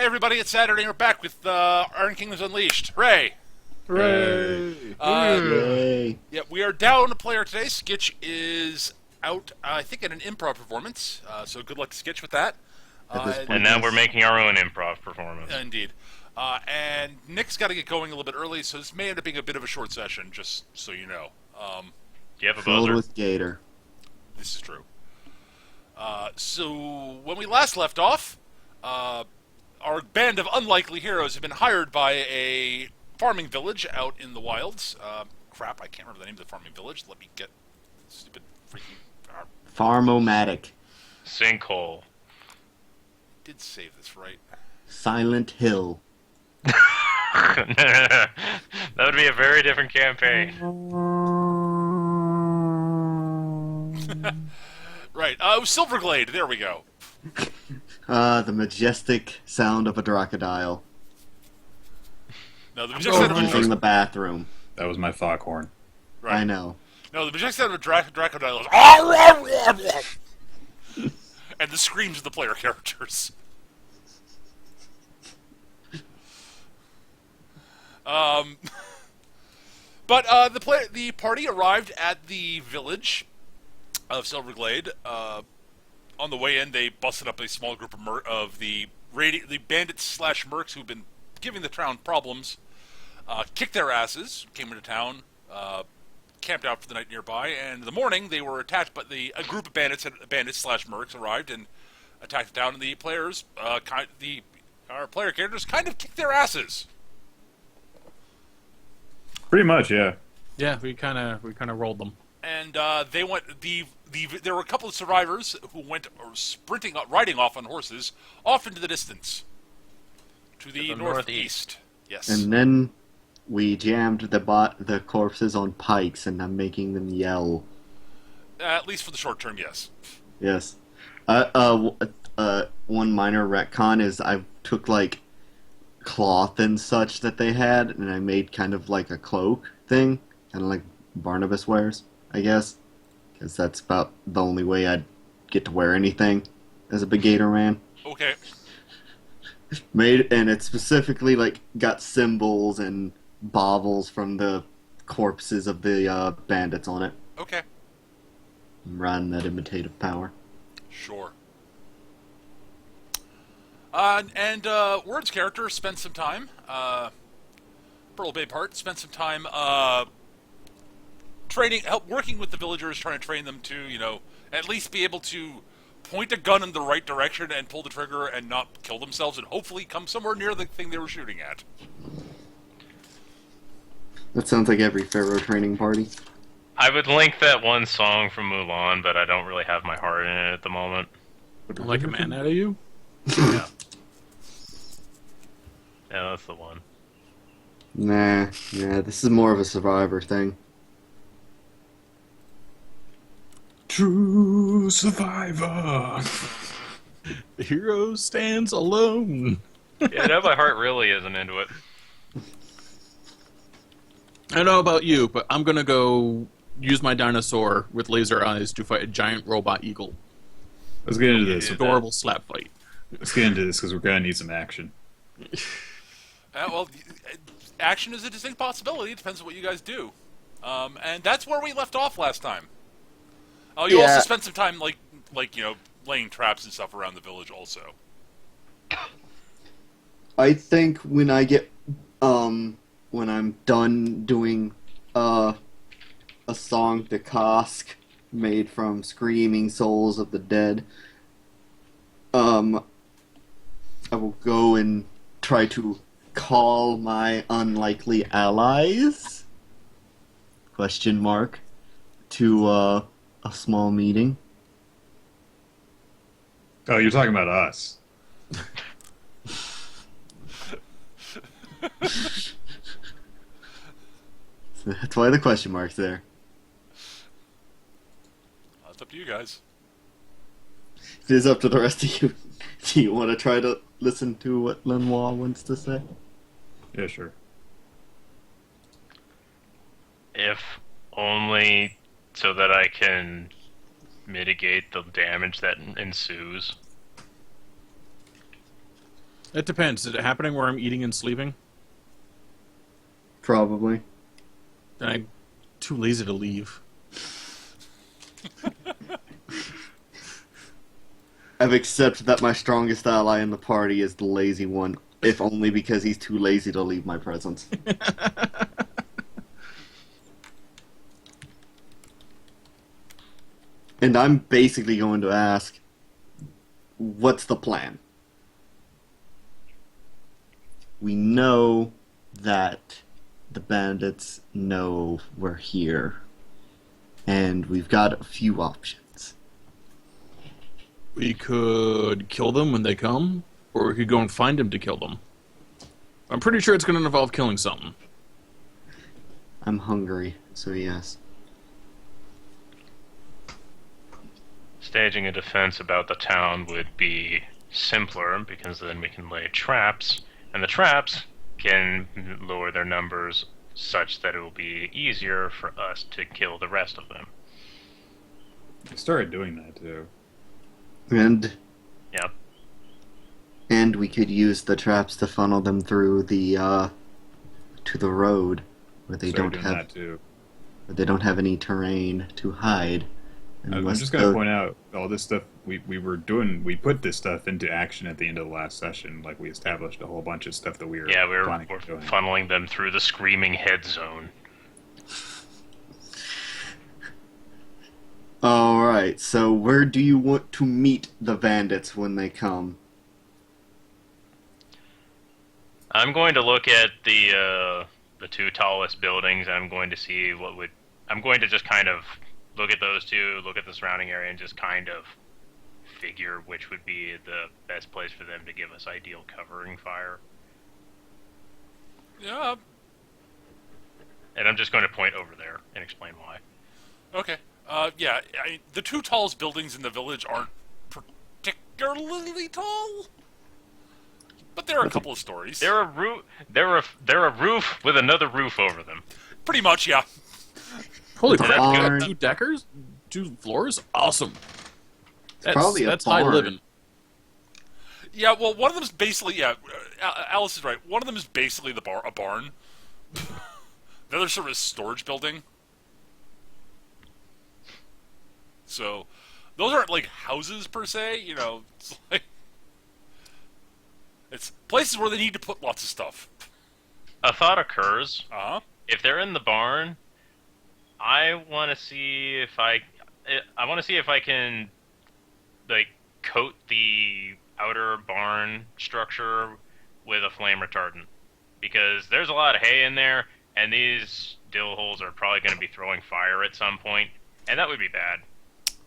Hey everybody, it's Saturday and we're back with Iron Kingdoms Unleashed. Hooray! Hooray! Yay. Yeah, we are down a player today. Skitch is out, I think, at an improv performance, so good luck to Skitch with that. At this point, And now yes. we're making our own improv performance. Indeed. And Nick's got to get going a little bit early, so this may end up being a bit of a short session, just so you know. Do you have a Filled buzzer? with Gator. This is true. So, when we last left off, our band of unlikely heroes have been hired by a farming village out in the wilds. Crap, I can't remember the name of the farming village. Let me get stupid freaking... Farmomatic. Sinkhole. did save this, right? Silent Hill. That would be a very different campaign. Right, Silverglade, there we go. The majestic sound of a crocodile No, the majestic sound of entering a... the bathroom. That was my foghorn. Right. I know. No, the majestic sound of a crocodile is... and the screams of the player characters. But the party arrived at the village of Silverglade. On the way in, they busted up a small group of the bandits slash mercs who've been giving the town problems. Kicked their asses, came into town, camped out for the night nearby, and in the morning they were attacked. But a group of bandits slash mercs arrived and attacked the town, and the players, our player characters, kind of kicked their asses. Pretty much, yeah. Yeah, we kind of rolled them. And they went. There were a couple of survivors who went riding off on horses, off into the distance, to the northeast. Yes. And then we jammed the corpses on pikes, and I'm making them yell. At least for the short term, yes. Yes. One minor retcon is I took like cloth and such that they had, and I made kind of like a cloak thing, kind of like Barnabas wears, I guess, because that's about the only way I'd get to wear anything as a Gator man. Okay. And it specifically like got symbols and baubles from the corpses of the bandits on it. Okay. I'm riding that imitative power. Sure. And Word's character spent some time, Pearl Babe Heart spent some time working with the villagers, trying to train them to, at least be able to point a gun in the right direction and pull the trigger and not kill themselves and hopefully come somewhere near the thing they were shooting at. That sounds like every Pharaoh training party. I would link that one song from Mulan, but I don't really have my heart in it at the moment. Like a man out of you? Yeah. Yeah, that's the one. Nah, this is more of a Survivor thing. True survivor. The hero stands alone. Yeah, no, my heart really isn't into it. I don't know about you, but I'm gonna go use my dinosaur with laser eyes to fight a giant robot eagle. Let's get into this. Adorable slap fight. Let's get into this because we're gonna need some action. Well, action is a distinct possibility. It depends on what you guys do. And that's where we left off last time. Oh, you also spent some time, laying traps and stuff around the village also. I think when I get, when I'm done doing, a song to Kosk made from Screaming Souls of the Dead, I will go and try to call my unlikely allies, ? To, a small meeting. Oh, you're talking about us. That's why the question mark's there. It's up to you guys. It is up to the rest of you. Do you want to try to listen to what Lenoir wants to say? Yeah, sure. If only so that I can mitigate the damage that ensues. It depends. Is it happening where I'm eating and sleeping? Probably. Then I'm too lazy to leave. I've accepted that my strongest ally in the party is the lazy one, if only because he's too lazy to leave my presence. And I'm basically going to ask, what's the plan? We know that the bandits know we're here, and we've got a few options. We could kill them when they come, or we could go and find them to kill them. I'm pretty sure it's going to involve killing something. I'm hungry, so yes. Staging a defense about the town would be simpler because then we can lay traps, and the traps can lower their numbers such that it will be easier for us to kill the rest of them. I started doing that too. And Yep. and we could use the traps to funnel them through the to the road where they Started don't doing have that too. where they don't have any terrain to hide. I'm Unless just gonna the- point out all this stuff we were doing. We put this stuff into action at the end of the last session. Like we established a whole bunch of stuff that we were Yeah, we're planning on doing. funneling them through the screaming head zone. Alright, so where do you want to meet the bandits when they come? I'm going to look at the two tallest buildings. I'm going to see what would. I'm going to just kind of look at those two, look at the surrounding area, and just kind of figure which would be the best place for them to give us ideal covering fire. Yeah. And I'm just going to point over there and explain why. Okay. Yeah. The two tallest buildings in the village aren't particularly tall, but there are a couple of stories. They're a roof. They're a roof with another roof over them. Pretty much, yeah. Holy It's a crap, you got barn. 2 deckers? 2 floors? Awesome. probably a that's high barn. living. Yeah, well, one of them's basically, yeah, Alice is right. One of them is basically a barn. The other sort of storage building. So, those aren't like houses per se, you know. It's like it's places where they need to put lots of stuff. A thought occurs. Uh huh. If they're in the barn, I want to see if I want to see if I can like coat the outer barn structure with a flame retardant, because there's a lot of hay in there, and these dill holes are probably going to be throwing fire at some point, and that would be bad.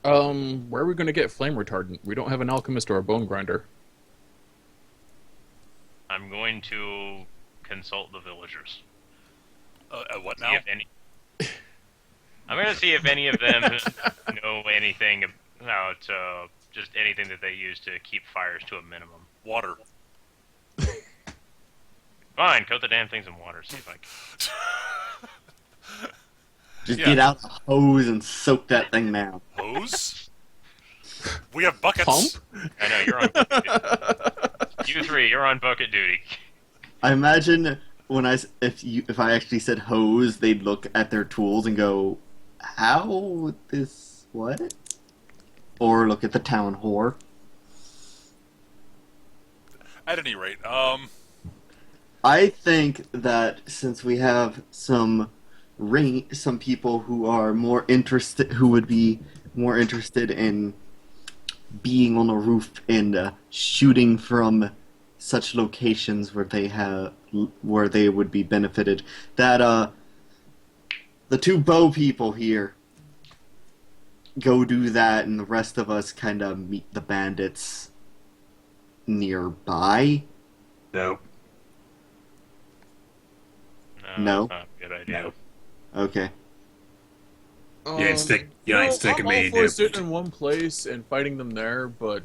Where are we going to get flame retardant? We don't have an alchemist or a bone grinder. I'm going to consult the villagers. What See now? if any. I'm going to see if any of them know anything about just anything that they use to keep fires to a minimum. Water. Fine, coat the damn things in water. See if I can. Just Yeah. get out a hose and soak that thing down. Hose? We have buckets. Pump? I know you're on. Bucket duty. You three, you're on bucket duty. I imagine when if I actually said hose, they'd look at their tools and go, "How this what?" Or look at the town whore. At any rate, I think that since we have some people who are more interested, who would be more interested in being on a roof and shooting from such locations where they would be benefited, that the 2 bow people here go do that, and the rest of us kind of meet the bandits nearby. Nope. No? That's not a good idea. No. Okay. You ain't sticking I'm me all in for there. sitting in one place and fighting them there, but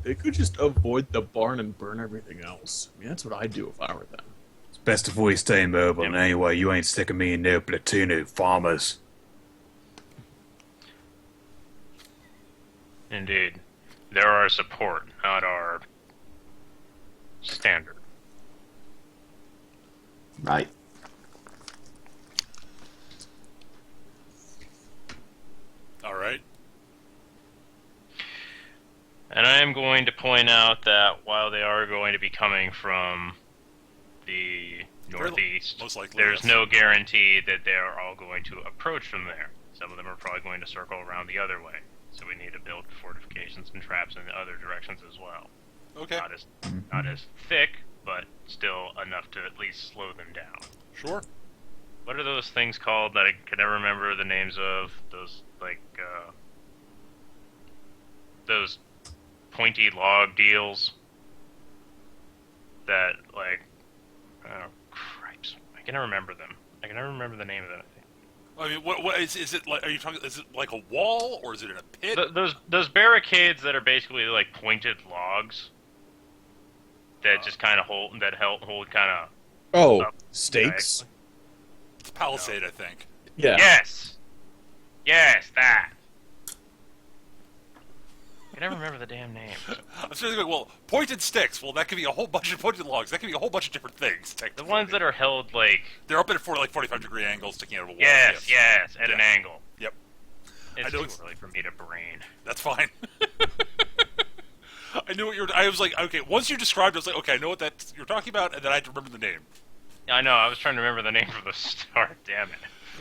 they could just avoid the barn and burn everything else. I mean, that's what I'd do if I were them. It's best if we stay mobile. Yep. And anyway, you ain't sticking me in no platoon of farmers. Indeed. They're our support, not our standard. Right. All right. And I am going to point out that while they are going to be coming from the northeast, most likely, there's yes. no guarantee that they're all going to approach from there. Some of them are probably going to circle around the other way. So we need to build fortifications and traps in the other directions as well. Okay. Not as thick, but still enough to at least slow them down. Sure. What are those things called that I can never remember the names of? Those, those pointy log deals that, oh, cripes. I can never remember them. I can never remember the name of them. I mean, what is it like? Are you talking? Is it like a wall, or is it in a pit? Those barricades that are basically like pointed logs that just kind of hold kind of. Oh, up stakes? It's a palisade, I think. Yeah. Yes, that. I can never remember the damn name. I'm seriously going, well, pointed sticks. Well, that could be a whole bunch of pointed logs. That could be a whole bunch of different things. The ones that are held like... They're up at 45-degree angles sticking out of a wall. Yes, at an angle. Yep. It's too early for me to brain. That's fine. I knew what you were... I was like, okay, once you described it, I was like, okay, I know what you're talking about, and then I had to remember the name. I know, I was trying to remember the name from the start, damn it.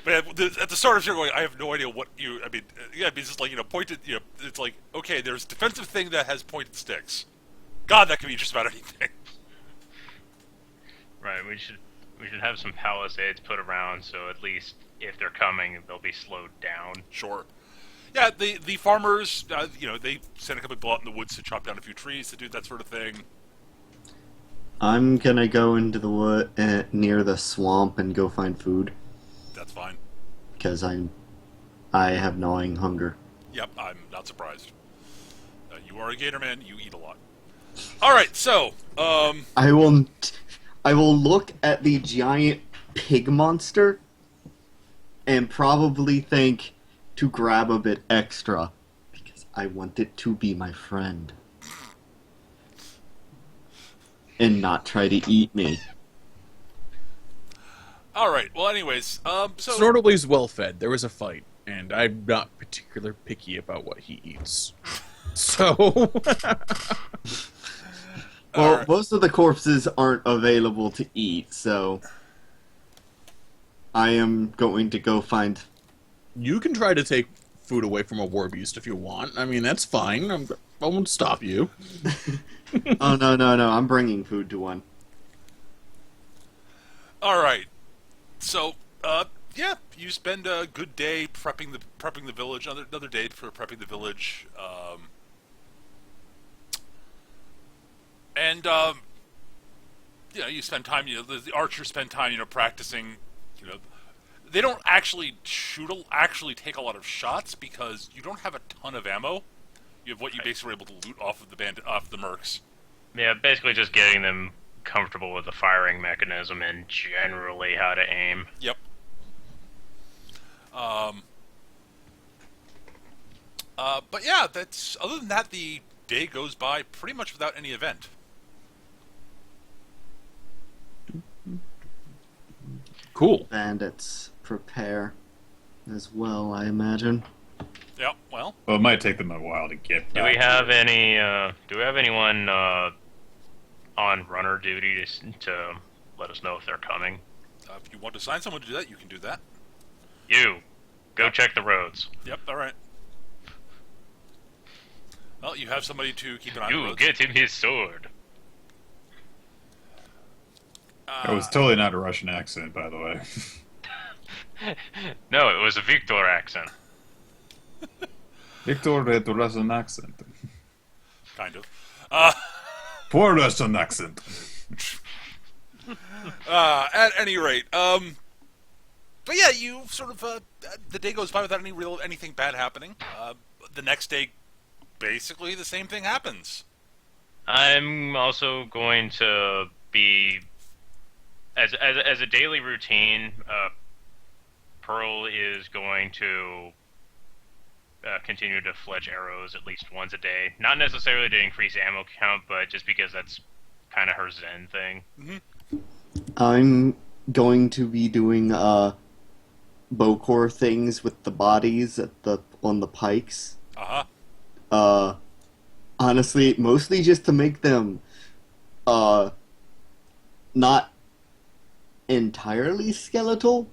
But at the start of your going, I have no idea what you... I mean, yeah, it's just like, pointed... it's like, okay, there's a defensive thing that has pointed sticks. God, that could be just about anything. Right, we should have some palisades put around, so at least if they're coming, they'll be slowed down. Sure. Yeah, the farmers, they send a couple of people out in the woods to chop down a few trees to do that sort of thing. I'm gonna go into the wood near the swamp and go find food. That's fine. Because I have gnawing hunger. Yep, I'm not surprised. You are a gator man. You eat a lot. All right, so I will look at the giant pig monster and probably think to grab a bit extra because I want it to be my friend and not try to eat me. all right. Well, anyways, so Snortle's well fed. There was a fight, and I'm not particularly picky about what he eats. So, Well, right. most of the corpses aren't available to eat, so I am going to go find... you can try to take food away from a war beast if you want. I mean, that's fine. I won't stop you. Oh, no, I'm bringing food to one. all right. So, yeah, you spend a good day prepping the village. Another day for prepping the village. And you spend time. The archers spend time, practicing. They don't actually take a lot of shots because you don't have a ton of ammo. You have what you basically were able to loot off of the mercs. Yeah, basically just getting them comfortable with the firing mechanism and generally how to aim. Yep. But yeah, other than that, the day goes by pretty much without any event. Cool. Bandits prepare as well, I imagine. Yeah. Well, Well, it might take them a while to get Do back. we have anyone on runner duty to let us know if they're coming? if you want to assign someone to do that, you can do that. You, go check the roads. Yep. All right. Well, you have somebody to keep an eye on the You, roads. get him his sword. It was totally not a Russian accent, by the way. No, it was a Victor accent. Victor had a Russian accent. Kind of. Poor Russian accent. At any rate, but yeah, you sort of the day goes by without anything bad happening. The next day, basically the same thing happens. I'm also going to be as a daily routine. Pearl is going to continue to fletch arrows at least once a day. Not necessarily to increase ammo count, but just because that's kind of her zen thing. I'm going to be doing bowcore things with the bodies on the pikes. Honestly, mostly just to make them not entirely skeletal,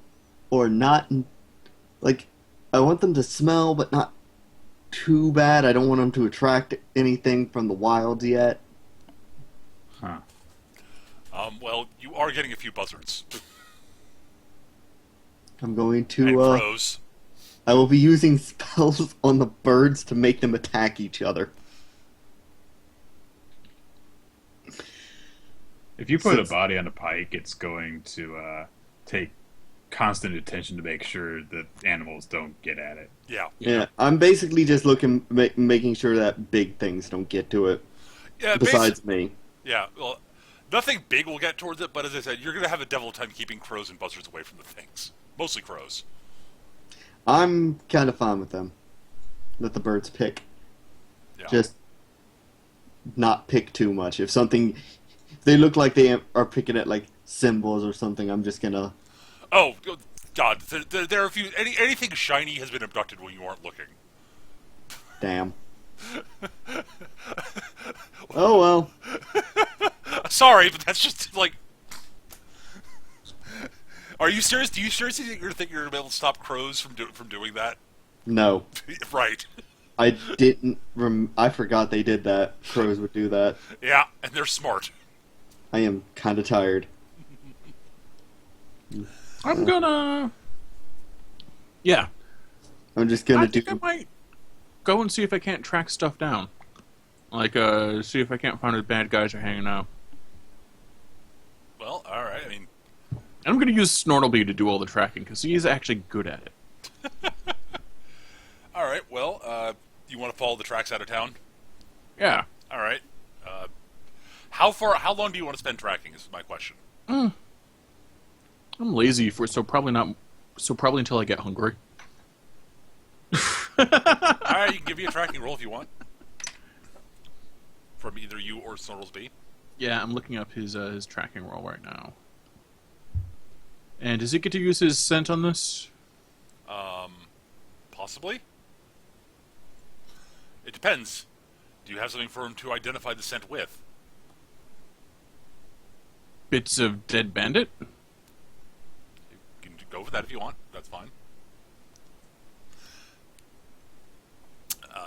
or not like, I want them to smell but not too bad. I don't want them to attract anything from the wilds yet. Huh. Well, you are getting a few buzzards. I'm going And to crows. I will be using spells on the birds to make them attack each other. If you put a Since- body on a pike, it's going to take constant attention to make sure that animals don't get at it. Yeah. Yeah, I'm basically just making sure that big things don't get to it. Yeah, Besides me. Yeah, well, nothing big will get towards it, but as I said, you're going to have a devil time keeping crows and buzzards away from the things. Mostly crows. I'm kind of fine with them. Let the birds pick. Yeah. Just not pick too much. If they look like they are picking at like symbols or something, I'm just gonna. Oh, God, there are a few... anything shiny has been abducted when you aren't looking. Damn. Oh well. Sorry, but that's just, like... Are you serious? Do you seriously think you're going to be able to stop crows from doing that? No. Right. I didn't. I forgot they did that. Crows would do that. Yeah, and they're smart. I am kind of tired. I'm gonna. Yeah, I'm just gonna I do. think I might go and see if I can't track stuff down. Like, see if I can't find where the bad guys are hanging out. Well, alright, I mean... I'm gonna use Snortleby to do all the tracking, because he's actually good at it. Alright, well, you want to follow the tracks out of town? Yeah. Alright. How long do you want to spend tracking, is my question. I'm lazy so probably until I get hungry. Alright, you can give me a tracking roll if you want. From either you or Snortleby. Yeah, I'm looking up his tracking roll right now. And does he get to use his scent on this? Possibly. It depends. Do you have something for him to identify the scent with? Bits of dead bandit? You can go with that if you want. That's fine.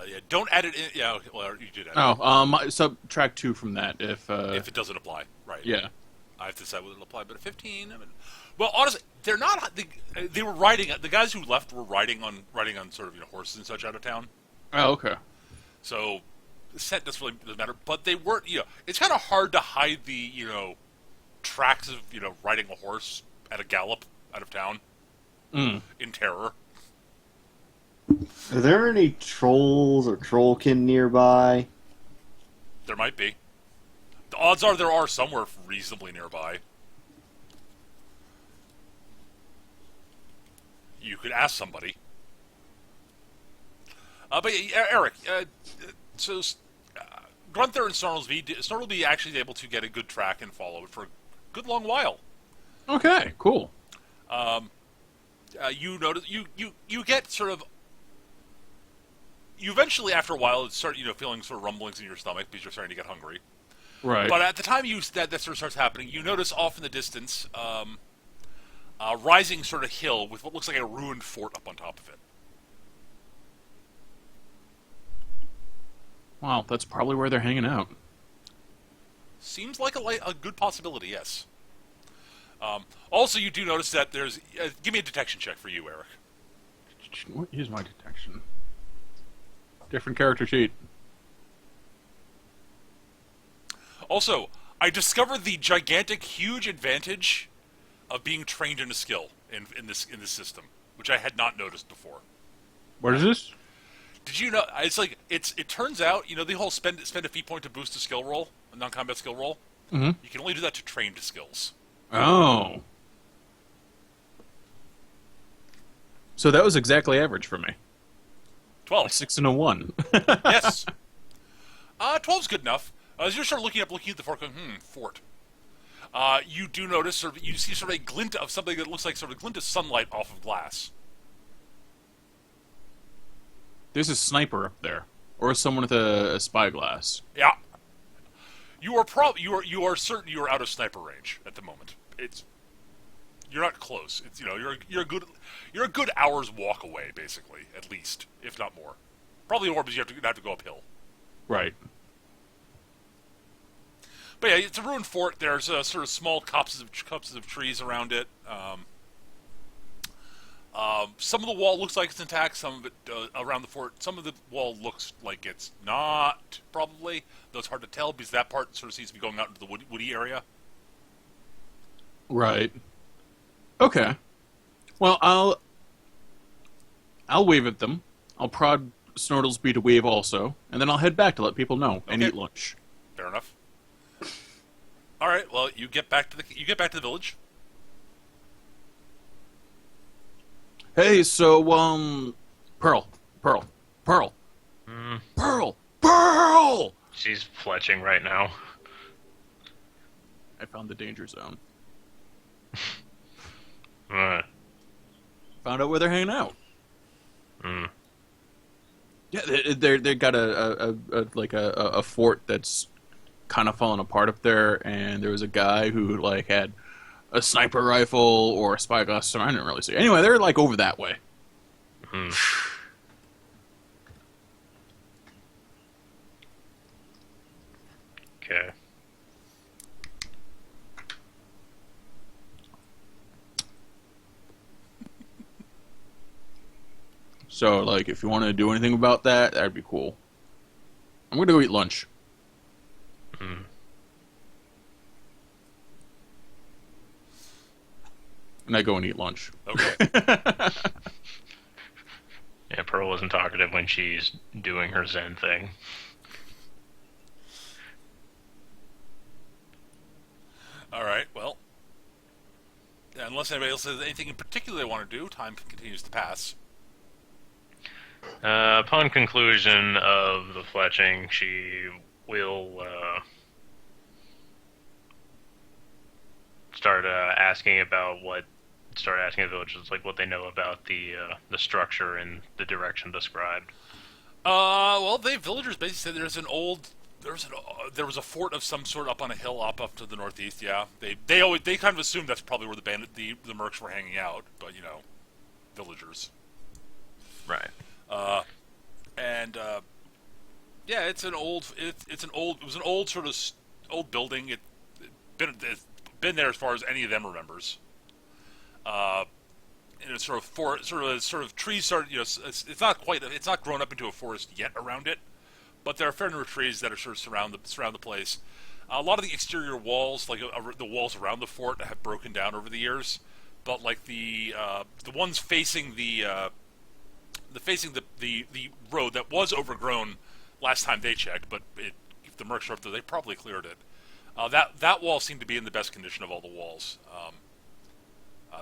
Yeah, don't add it in. Yeah, well, you did add it. Subtract 2 from that if If it doesn't apply, right? yeah. I have to decide whether it'll apply, but a 15. I mean, well, honestly, they're not. They were riding. The guys who left were riding on sort of horses and such out of town. Oh, okay. So the scent doesn't matter. But they weren't. It's kind of hard to hide the tracks of riding a horse at a gallop out of town in terror. Are there any trolls or trollkin nearby? There might be. The odds are there are somewhere reasonably nearby. You could ask somebody. But Eric, so Grunther and Snortleby actually is able to get a good track and follow it for a good long while. Okay, cool. You notice you get sort of. You eventually, after a while, start feeling sort of rumblings in your stomach because you're starting to get hungry. Right. But at the time that sort of starts happening, you notice off in the distance, rising sort of hill with what looks like a ruined fort up on top of it. Wow, that's probably where they're hanging out. Seems like a good possibility, yes. Also, you do notice that there's... give me a detection check for you, Eric. What is my detection? Different character sheet. Also, I discovered the gigantic, huge advantage of being trained in a skill in this system, which I had not noticed before. What is this? Did you know? It's like it turns out the whole spend a feat point to boost a skill roll, a non-combat skill roll. Mm-hmm. You can only do that to trained skills. Oh. So that was exactly average for me. 12. A 6 and a 1. Yes. 12's good enough. As you're sort of looking at the fort, going, fort. You do notice, you see sort of a glint of something that looks like sort of a glint of sunlight off of glass. There's a sniper up there, or someone with a spyglass. Yeah. You are certain you are out of sniper range at the moment. You're not close. It's you're a good hour's walk away, basically, at least, if not more. Probably more because you have to go uphill. Right. But yeah, it's a ruined fort. There's sort of small copses of trees around it. Some of the wall looks like it's intact. Some of it around the fort. Some of the wall looks like it's not. Probably, though it's hard to tell because that part sort of seems to be going out into the woody area. Right. Okay. Well, I'll wave at them. I'll prod Snortlesby to wave also, and then I'll head back to let people know and eat lunch. Fair enough. All right. Well, you get back to the village. Hey, so Pearl. She's fletching right now. I found the danger zone. Found out where they're hanging out. Yeah, they got a fort that's kind of falling apart up there, and there was a guy who like had a sniper rifle or a spyglass. So I didn't really see. Anyway, they're like over that way. Okay. So, like, if you want to do anything about that, that'd be cool. I'm gonna go eat lunch. And I go and eat lunch. Okay. Yeah, Pearl isn't talkative when she's doing her Zen thing. All right. Well, unless anybody else has anything in particular they want to do, time continues to pass. Upon conclusion of the fletching, she will start asking the villagers like what they know about the structure and the direction described. Well, the villagers basically said there was a fort of some sort up on a hill up to the northeast. Yeah, they kind of assumed that's probably where the mercs were hanging out, but villagers. Right. Yeah, it was an old sort of old building. It's been there as far as any of them remembers. And it's sort of trees started. It's not grown up into a forest yet around it, but there are a fair number of trees that are sort of surround the place. A lot of the exterior walls, like the walls around the fort, have broken down over the years. But like the ones facing the road that was overgrown last time they checked, but if the mercs are up there, they probably cleared it. That wall seemed to be in the best condition of all the walls.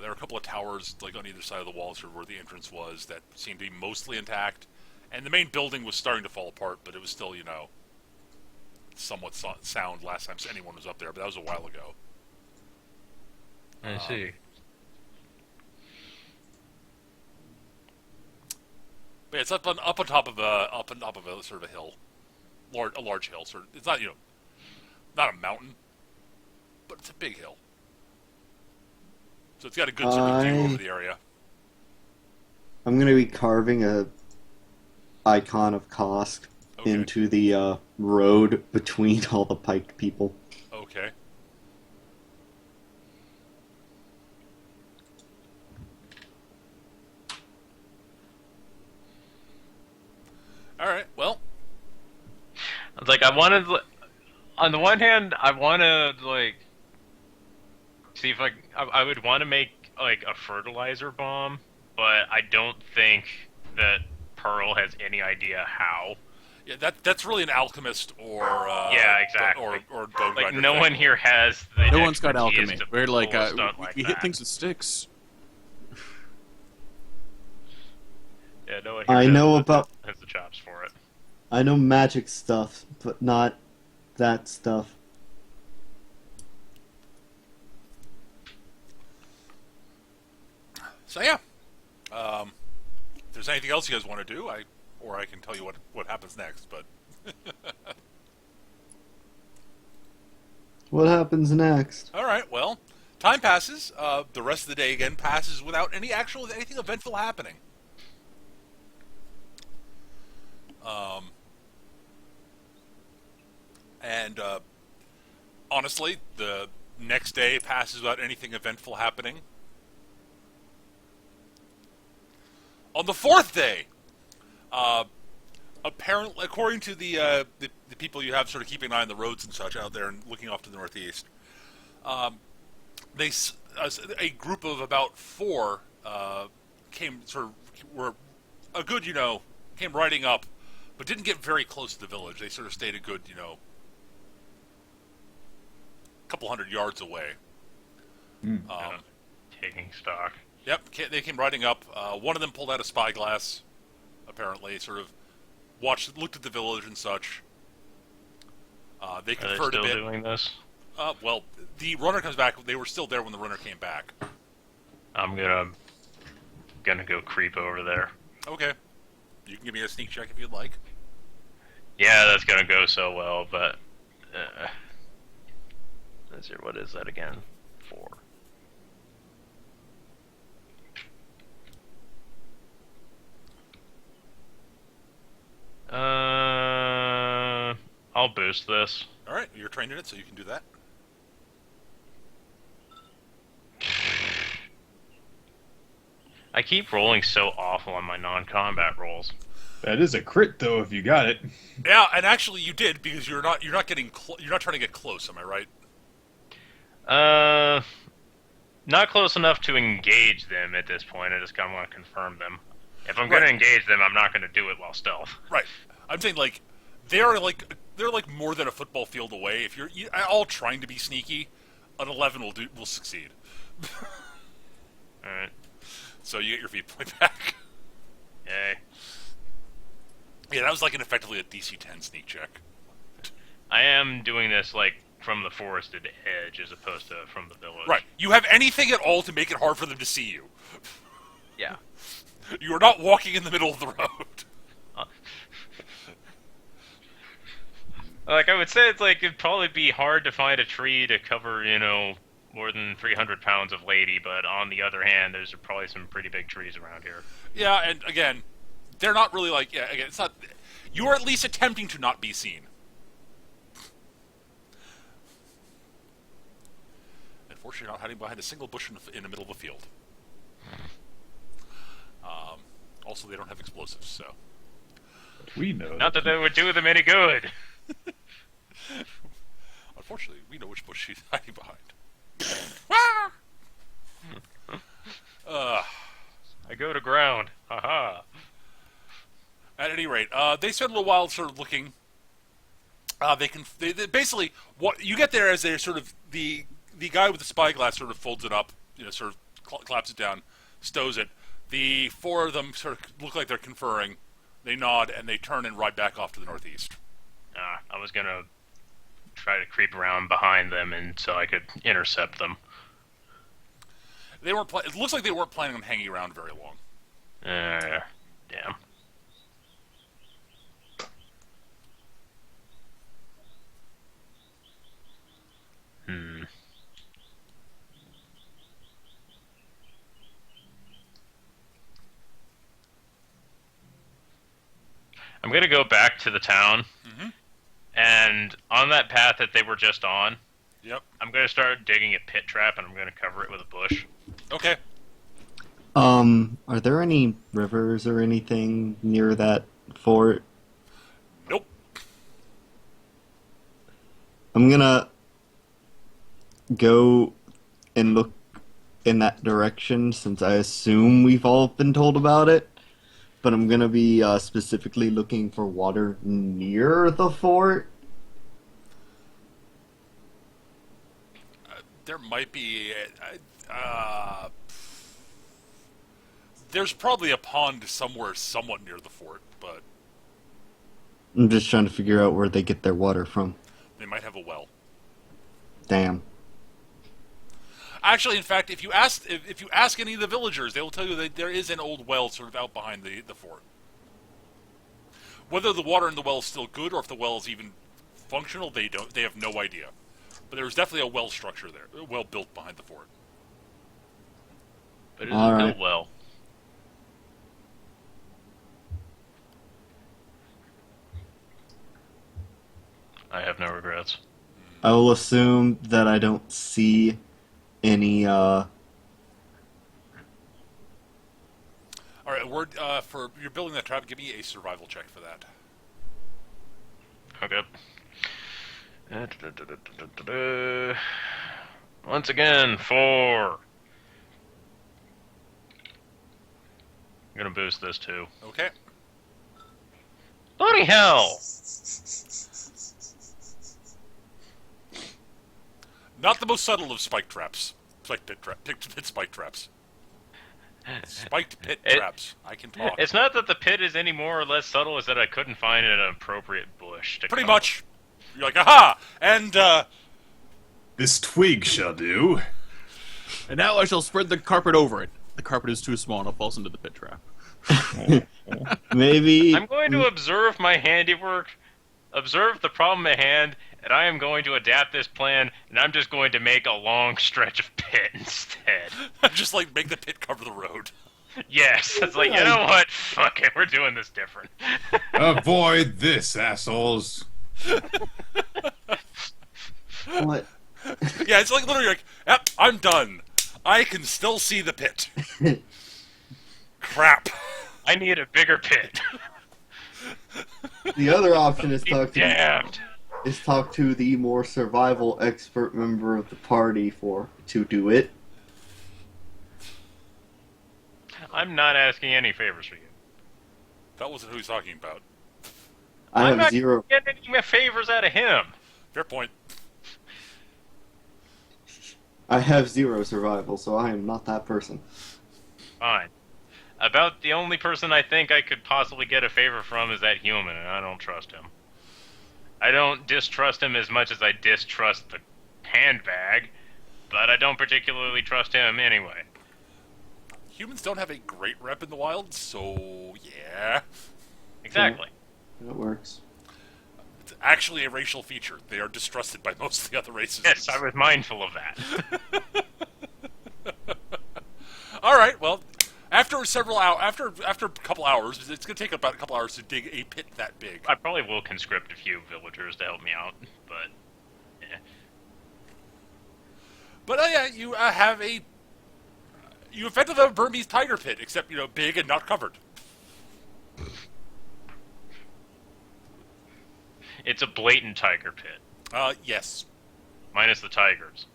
There were a couple of towers like on either side of the walls where the entrance was that seemed to be mostly intact, and the main building was starting to fall apart, but it was still somewhat sound last time anyone was up there, but that was a while ago. I see. But it's up on top of a sort of a hill, a large hill. Sort of, it's not not a mountain, but it's a big hill. So it's got a good sort of view over the area. I'm going to be carving a icon of Kosk into the road between all the piked people. Okay. All right. Well, on the one hand, I want to see if I would want to make like a fertilizer bomb, but I don't think that Pearl has any idea how. yeah, that's really an alchemist or Yeah, exactly. or bone Like grinder no thing. one here has. The No one's got expertise alchemy. to We're like, pull a stunt we like hit that. things with sticks. Yeah, no one here I know has the chops for it. I know magic stuff, but not that stuff. So yeah, if there's anything else you guys want to do, I can tell you what happens next. But What happens next? all right, well, time passes. The rest of the day again passes without anything eventful happening. And honestly, the next day passes without anything eventful happening. On the fourth day, apparently, according to the people you have sort of keeping an eye on the roads and such out there and looking off to the northeast, a group of about 4 were a good, came riding up, but didn't get very close to the village. They sort of stayed a good, couple hundred yards away. Taking stock. Yep, they came riding up. One of them pulled out a spyglass, apparently, sort of looked at the village and such. They Are they conferred a still bit. doing this? Well, the runner comes back. They were still there when the runner came back. I'm gonna go creep over there. Okay. You can give me a sneak check if you'd like. Yeah, that's gonna go so well, but let's see, what is that again? 4. I'll boost this. All right, you're trained in it, so you can do that. I keep rolling so awful on my non-combat rolls. That is a crit, though, if you got it. Yeah, and actually you did because you're not getting you're not trying to get close. Am I right? Not close enough to engage them at this point. I just kind of want to confirm them. If I'm going to engage them, I'm not going to do it while stealth. Right. I'm saying they're more than a football field away. If you're all trying to be sneaky, an 11 will succeed. All right. So you get your feet point back. Yay. Yeah, that was effectively a DC 10 sneak check. I am doing this from the forested edge as opposed to from the village. Right. You have anything at all to make it hard for them to see you. Yeah. You are not walking in the middle of the road. I would say it'd probably be hard to find a tree to cover, more than 300 pounds of lady, but on the other hand, there's probably some pretty big trees around here. Yeah, and again, they're not really again, it's not. You are at least attempting to not be seen. Unfortunately, you're not hiding behind a single bush in the middle of a field. Also, they don't have explosives, so. We know. Not that would do them any good. Unfortunately, we know which bush she's hiding behind. I go to ground. Haha. At any rate, they spend a little while sort of looking. They basically what you get there as they sort of the guy with the spyglass sort of folds it up, sort of claps it down, stows it. The 4 of them sort of look like they're conferring. They nod and they turn and ride back off to the northeast. I was gonna try to creep around behind them and so I could intercept them. They weren't. It looks like they weren't planning on hanging around very long. Damn. I'm gonna go back to the town, and on that path that they were just on, Yep. I'm gonna start digging a pit trap, and I'm gonna cover it with a bush. Okay. Are there any rivers or anything near that fort? Nope. I'm gonna go and look in that direction since I assume we've all been told about it. But I'm gonna be specifically looking for water near the fort. There might be. There's probably a pond somewhere somewhat near the fort, but I'm just trying to figure out where they get their water from. They might have a well. Damn. Actually, in fact, if you ask any of the villagers, they will tell you that there is an old well sort of out behind the fort. Whether the water in the well is still good or if the well is even functional, they have no idea. But there's definitely a well structure there, a well built behind the fort. But it All isn't right. built well. I have no regrets. I will assume that I don't see any, All right, word for you're building that trap. Give me a survival check for that. Okay. Once again, 4. I'm gonna boost this too. Okay. Bloody hell! Not the most subtle of spike traps. Pit spike traps. Spiked pit traps. I can talk. It's not that the pit is any more or less subtle, it's that I couldn't find an appropriate bush to Pretty cover. much. You're like, aha! And, This twig shall do. And now I shall spread the carpet over it. The carpet is too small and it falls into the pit trap. maybe... I'm going to observe my handiwork, observe the problem at hand, and I am going to adapt this plan, and I'm just going to make a long stretch of pit instead. just like make the pit cover the road. Yes, it's like, you know what? Fuck it, we're doing this different. Avoid this, assholes. What? Yeah, it's like literally like, yep, I'm done. I can still see the pit. Crap. I need a bigger pit. The other option is Damned. talk to the more survival expert member of the party to do it. I'm not asking any favors for you. That wasn't who he's talking about. I I'm have not zero. getting any favors out of him. Fair point. I have zero survival, so I am not that person. Fine. About the only person I think I could possibly get a favor from is that human, and I don't trust him. I don't distrust him as much as I distrust the handbag, but I don't particularly trust him anyway. Humans don't have a great rep in the wild, so yeah. Exactly. That works. It's actually a racial feature. They are distrusted by most of the other races. Yes, I was mindful of that. All right, well, after a couple hours, it's going to take about a couple hours to dig a pit that big. I probably will conscript a few villagers to help me out, but yeah. But yeah, you effectively have a Burmese tiger pit, except big and not covered. It's a blatant tiger pit, Yes. minus the tigers.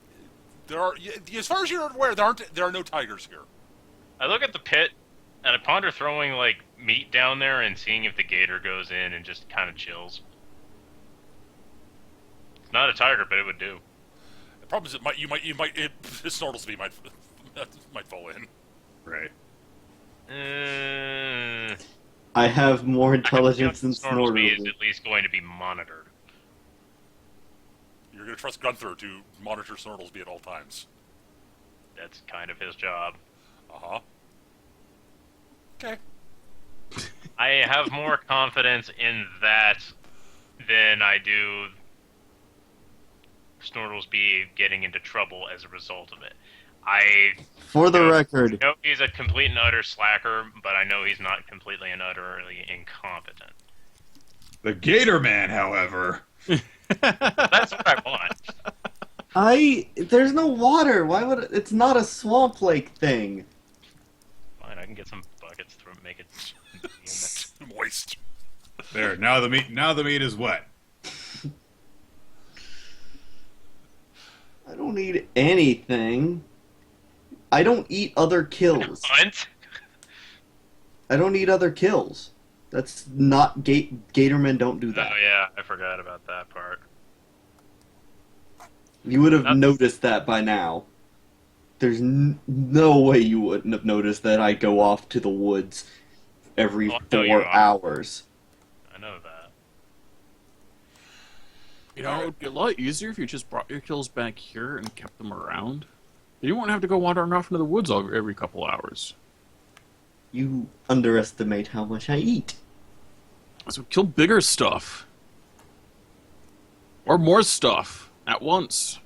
There are, as far as you're aware, there are no tigers here. I look at the pit, and I ponder throwing, like, meat down there and seeing if the gator goes in and just kind of chills. It's not a tiger, but it would do. The problem is the Snortlesby might fall in. Right. I have more I intelligence than feel like Snortlesby is Snortlesby. at least going to be monitored. You're going to trust Gunther to monitor Snortlesby at all times. That's kind of his job. Uh-huh. Okay. I have more confidence in that than I do Snortlesby getting into trouble as a result of it. I For the record, know he's a complete and utter slacker, but I know he's not completely and utterly incompetent. The Gator Man, however. That's what I want. there's no water. Why would it's not a swamp lake thing? Fine, I can get some buckets to make it. Moist. There, now the meat is wet. I don't need anything. I don't eat other kills. Hunt? I don't need other kills. That's not Gatormen don't do that. Oh yeah, I forgot about that part. You would have noticed that by now. There's no way you wouldn't have noticed that I go off to the woods every Oh, no, 4 you're not. hours. I know that. You know, it would be a lot easier if you just brought your kills back here and kept them around. You won't have to go wandering off into the woods every couple hours. You underestimate how much I eat. So kill bigger stuff. Or more stuff at once.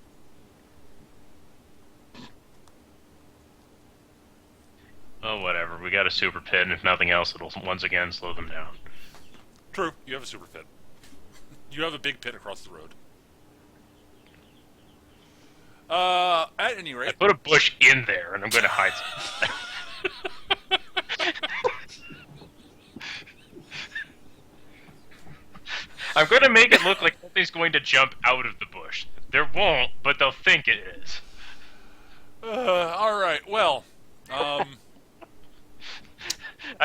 Oh, whatever. We got a super pit, and if nothing else, it'll once again slow them down. True, you have a super pit. You have a big pit across the road. At any I rate... put a bush in there, and I'm going to hide some. I'm going to make it look like something's going to jump out of the bush. There won't, but they'll think it is. Alright, well... I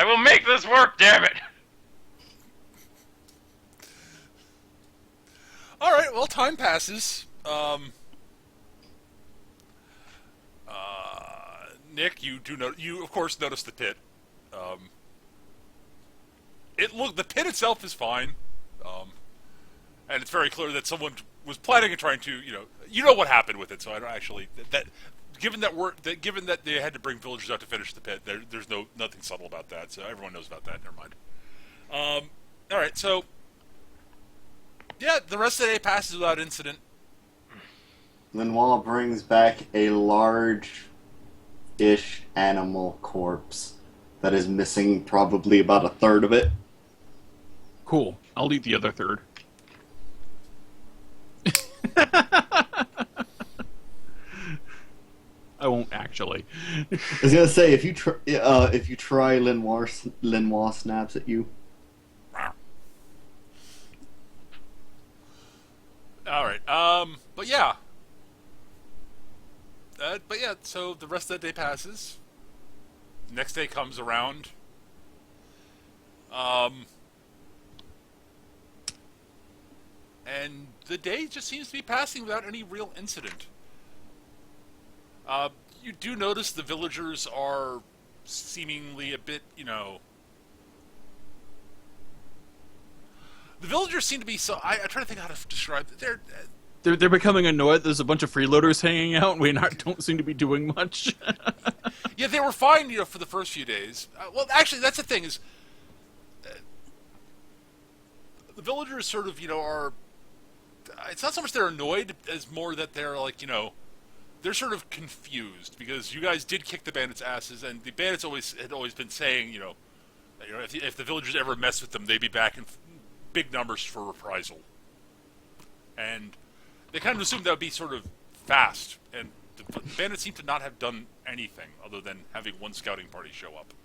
will make this work, damn it! Alright, well, time passes. Nick, you of course notice the pit. The pit itself is fine. And it's very clear that someone was planning and trying to, you know what happened with it, so I don't actually, given that they had to bring villagers out to finish the pit, there's nothing subtle about that, so everyone knows about that, never mind. Alright, so, yeah, the rest of the day passes without incident. Lenoir brings back a large-ish animal corpse that is missing probably about a third of it. Cool. I'll eat the other third. I won't actually. I was gonna say, if you try Lenoir snaps at you. Alright, but yeah. So the rest of the day passes. Next day comes around. And the day just seems to be passing without any real incident. You do notice the villagers are seemingly a bit, The villagers seem to be so... I try to think how to describe it. They're becoming annoyed. There's a bunch of freeloaders hanging out, and we don't seem to be doing much. Yeah, they were fine, for the first few days. Well, actually, that's the thing, is... the villagers sort of, are... It's not so much they're annoyed, as more that they're, they're sort of confused, because you guys did kick the bandits' asses, and the bandits had always been saying, if the villagers ever mess with them, they'd be back in big numbers for reprisal. And they kind of assumed that would be sort of fast, and the bandits seem to not have done anything other than having one scouting party show up.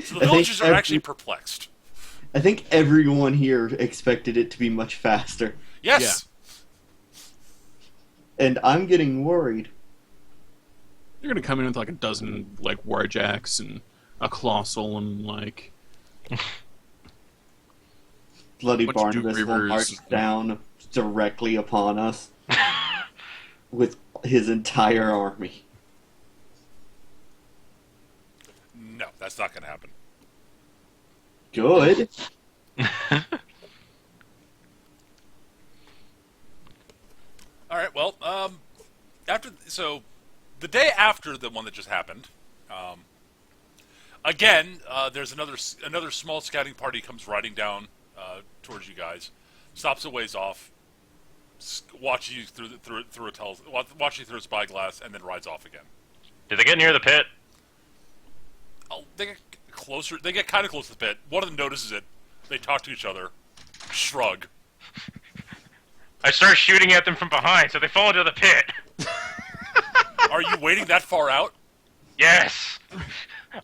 So the villagers are actually perplexed. I think everyone here expected it to be much faster. Yes! Yeah. And I'm getting worried. They're gonna come in with a dozen warjacks and a colossal and Bloody bunch of Barnabas Duke will Rivers. march down directly upon us with his entire army. No, that's not going to happen. Good. All right. Well, the day after the one that just happened, again, there's another small scouting party comes riding down towards you guys, stops a ways off, watches you through a spyglass, and then rides off again. Did they get near the pit? Oh, they get closer. They get kind of close to the pit. One of them notices it. They talk to each other, shrug. I start shooting at them from behind, so they fall into the pit. Are you waiting that far out? Yes!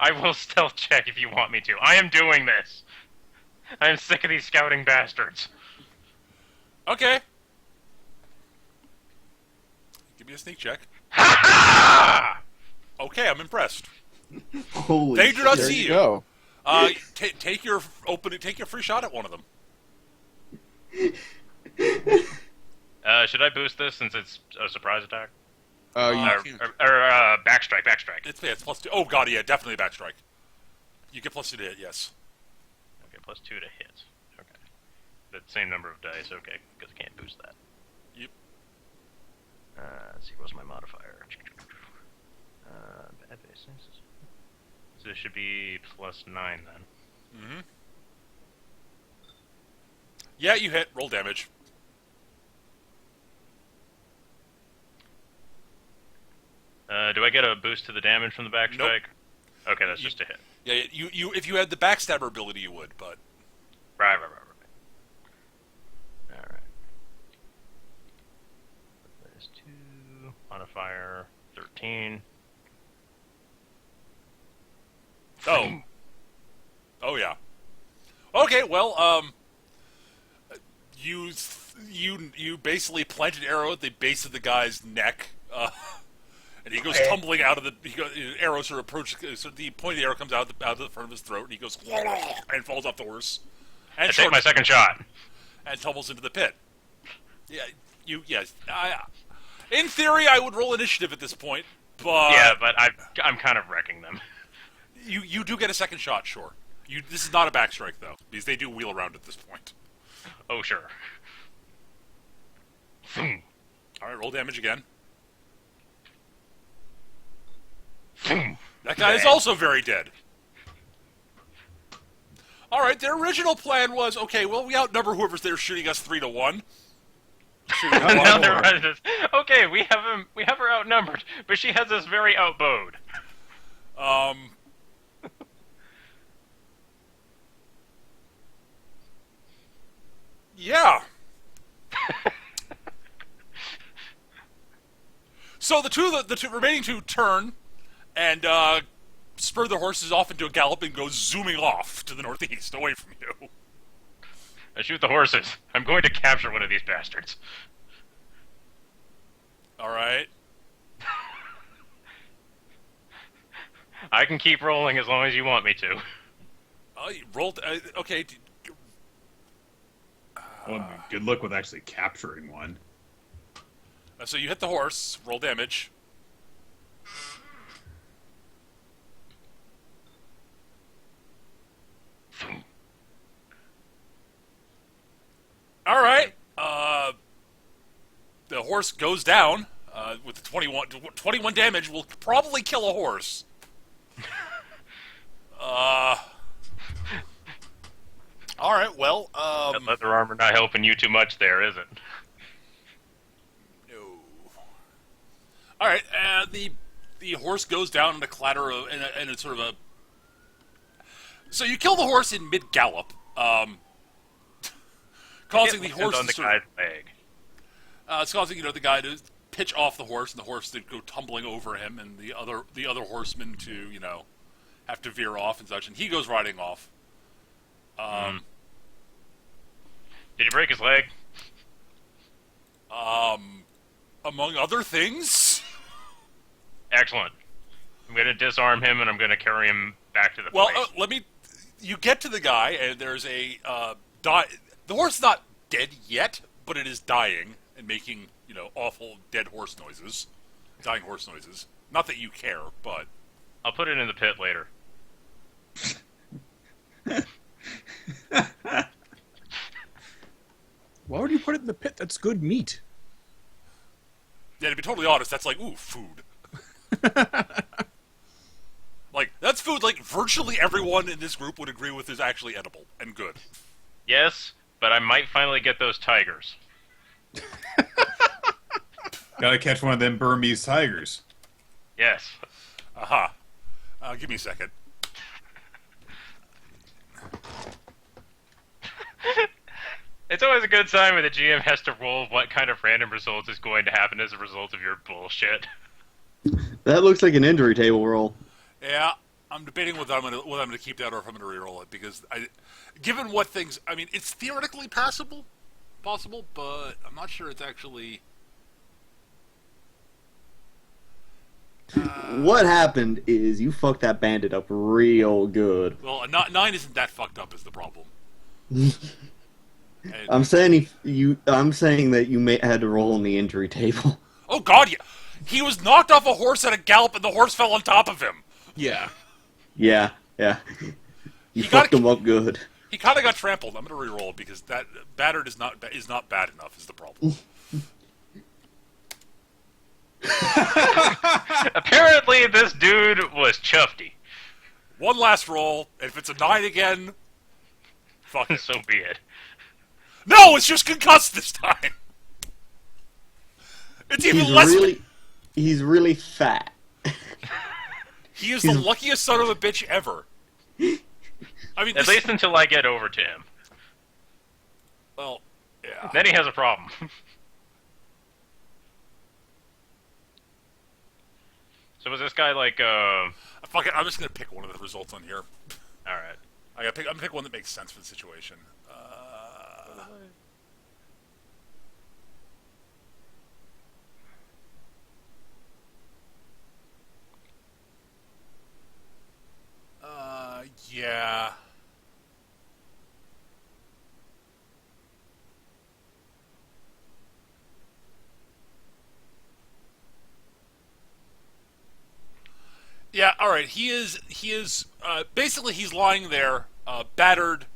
I will stealth check if you want me to. I am doing this. I am sick of these scouting bastards. Okay. Give me a sneak check. Ha ha! Okay, I'm impressed. Holy They do not shit. see you. Go. Take your free shot at one of them. Should I boost this since it's a surprise attack? You Or can't. backstrike. It's +2. Oh god, yeah, definitely a backstrike. You get +2 to hit, yes. Okay, +2 to hit. Okay. the same number of dice. Okay, because I can't boost that. Yep. Let's see, what's my modifier? Bad bases. So it should be +9 then. Mm-hmm. Yeah, you hit. Roll damage. Do I get a boost to the damage from the backstrike? Nope. Okay, that's just a hit. Yeah, you if you had the backstabber ability, you would, but Right. Alright. There's 2. Modifier 13. Oh yeah. Okay, well, you basically plant an arrow at the base of the guy's neck, and he goes tumbling out of the. Arrow sort of approaches. So the point of the arrow comes out of the front of his throat, and he goes and falls off the horse. And I take my second shot. And tumbles into the pit. Yeah, yes. In theory, I would roll initiative at this point, but Yeah, but I'm kind of wrecking them. you do get a second shot, sure. This is not a backstrike though, because they do wheel around at this point. Oh, sure. All right, roll damage again. That guy is also very dead. All right, their original plan was, okay, well, we outnumber whoever's there shooting us 3-1. Now they're running this. Okay, we have her outnumbered, but she has us very outbowed. Yeah. So the two remaining two turn and spur their horses off into a gallop and go zooming off to the northeast, away from you. I shoot the horses. I'm going to capture one of these bastards. All right. I can keep rolling as long as you want me to. You rolled. Okay. Well, good luck with actually capturing one. So you hit the horse. Roll damage. All right. The horse goes down with the 21 damage. Will probably kill a horse. All right. Well. That leather armor not helping you too much there, is it? No. All right. The horse goes down in a clatter of and it's sort of a. So you kill the horse in mid gallop, causing the horse on the to sort of, guy's leg. it's causing the guy to pitch off the horse, and the horse to go tumbling over him, and the other horsemen to have to veer off and such, and he goes riding off. Did he break his leg? Among other things. Excellent. I'm going to disarm him, and I'm going to carry him back to the Well, place. You get to the guy, and there's a the horse is not dead yet, but it is dying and making awful dead horse noises, dying horse noises. Not that you care, but I'll put it in the pit later. Why would you put it in the pit? That's good meat. yeah, to be totally honest, that's like food. Like that's food. Like virtually everyone in this group would agree with is actually edible and good. Yes, but I might finally get those tigers. Gotta catch one of them Burmese tigers. Yes. Aha. Give me a second. It's always a good sign when the GM has to roll what kind of random result is going to happen as a result of your bullshit. That looks like an injury table roll. Yeah, I'm debating whether I'm going to keep that or if I'm going to reroll it because given what things, I mean, it's theoretically possible, but I'm not sure it's actually. What happened is you fucked that bandit up real good. Well, 9 isn't that fucked up is the problem. I'm saying that you had to roll on the injury table. Oh God, yeah, he was knocked off a horse at a gallop, and the horse fell on top of him. Yeah. Yeah. You You fucked gotta- him up good. He kind of got trampled. I'm going to reroll because that battered is not bad enough. Is the problem? Apparently, this dude was chuffy. One last roll, and if it's a 9 again, fuck it. So be it. No, it's just concussed this time. It's even He's less. he's really fat. He is the luckiest son of a bitch ever. I mean, At least until I get over to him. well, yeah. Then he has a problem. So was this guy like, Fuck it. I'm just gonna pick one of the results on here. Alright. I'm gonna pick one that makes sense for the situation. Yeah. Yeah, alright, he is, basically he's lying there, battered,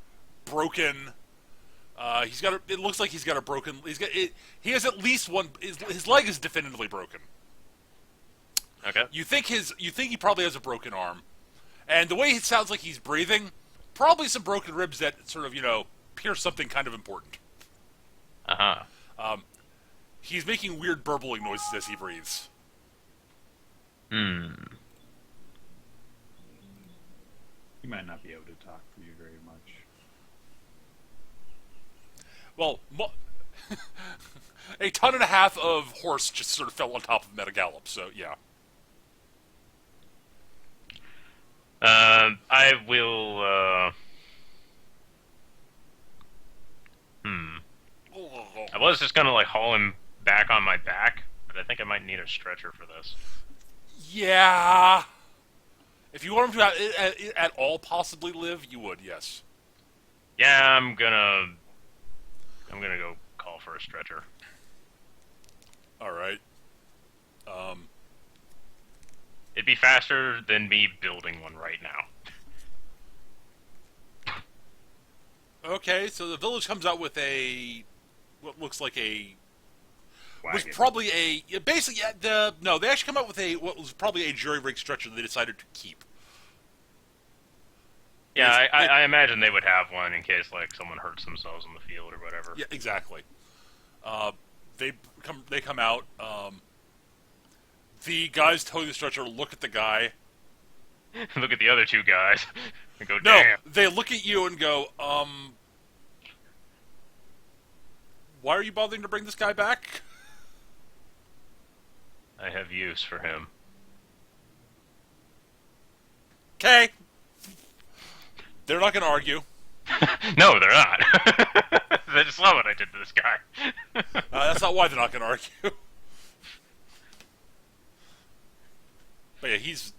broken, it looks like he's got a broken, he has at least one, his leg is definitively broken. Okay. You think he probably has a broken arm, and the way it sounds like he's breathing, probably some broken ribs that sort of, pierce something kind of important. Uh-huh. He's making weird burbling noises as he breathes. Hmm. He might not be able to talk for you very much. Well, a ton and a half of horse just sort of fell on top of Metagallop, so yeah. I will, I was just gonna, like, haul him back on my back, but I think I might need a stretcher for this. Yeah. If you want him to at all possibly live, you would, yes. Yeah, I'm gonna go call for a stretcher. Alright. It'd be faster than me building one right now. Okay, so the village comes out with what looks like was Wagon. probably basically, no, they actually come out with what was probably a jury-rigged stretcher that they decided to keep. Yeah, I imagine they would have one in case, like, someone hurts themselves in the field or whatever. Yeah, exactly. They come out, the guys towing the stretcher look at the guy. Look at the other two guys and go, No, damn. they look at you and go, why are you bothering to bring this guy back? I have use for him. Okay. They're not going to argue. No, they're not. They just love what I did to this guy. That's not why they're not going to argue. But yeah, he's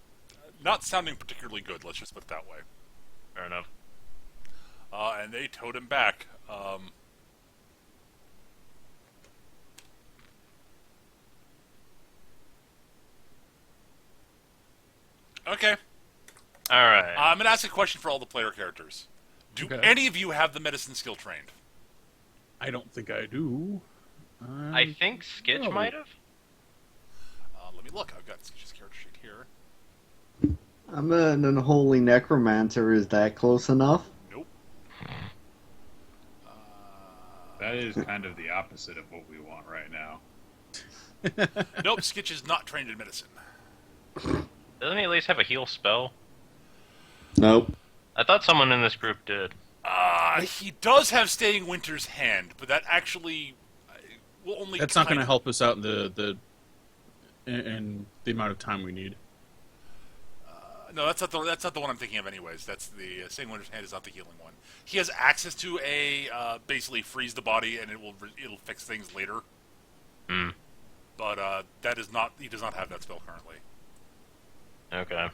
not sounding particularly good, let's just put it that way. Fair enough. And they towed him back. Okay. Alright. I'm going to ask a question for all the player characters. Do Okay. any of you have the medicine skill trained? I don't think I do. I think Skitch no. might have. Let me look. I've got Skitch's character sheet here. I'm an unholy necromancer. Is that close enough? Nope. That is kind of the opposite of what we want right now. Nope, Skitch is not trained in medicine. Doesn't he at least have a heal spell? Nope. I thought someone in this group did. He does have Staying Winter's Hand, but that actually will only. That's not going to help us out in the amount of time we need. No, that's not the one I'm thinking of. Anyways, that's the Staying Winter's Hand is not the healing one. He has access to basically freeze the body and it'll fix things later. Hmm. But that is not. He does not have that spell currently. Okay.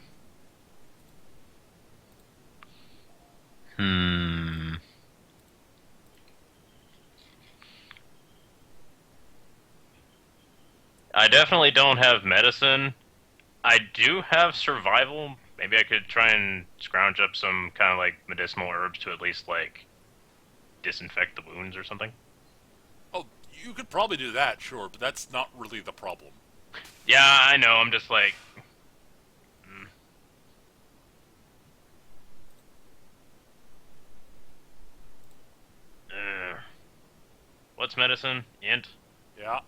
I definitely don't have medicine. I do have survival, Maybe I could try and scrounge up some kind of like medicinal herbs to at least like disinfect the wounds or something. Oh, you could probably do that, sure, but that's not really the problem. Yeah, I know. I'm just like. What's medicine? Int. Yeah.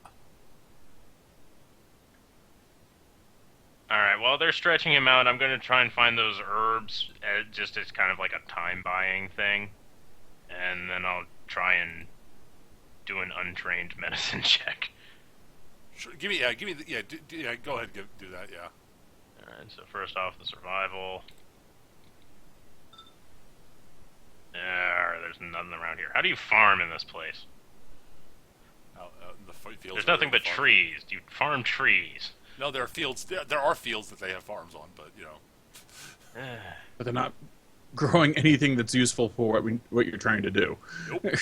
Alright, while they're stretching him out, I'm going to try and find those herbs just as kind of like a time buying thing. And then I'll try and do an untrained medicine check. Sure, go ahead, do that, yeah. Alright, so first off, the survival. There's nothing around here. How do you farm in this place? The fields. There's nothing but trees. Do you farm trees? No, there are fields. There are fields that they have farms on, but you know. But they're not growing anything that's useful for what you're trying to do. Nope. Well,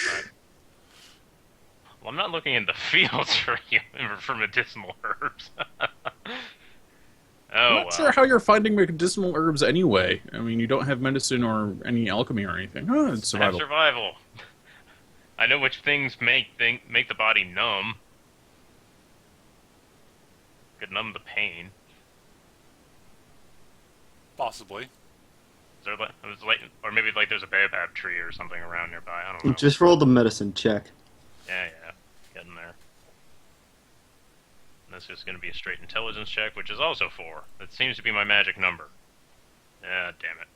I'm not looking in the fields for medicinal herbs. I'm not sure how you're finding medicinal herbs anyway. I mean, you don't have medicine or any alchemy or anything. Oh, it's I have survival. survival. I know which things make the body numb. Could numb the pain. Possibly. Is there or maybe like there's a baobab tree or something around nearby. I don't know. Just roll the medicine check. Yeah, getting there. And this is going to be a straight intelligence check, which is also 4. That seems to be my magic number. Ah, damn it.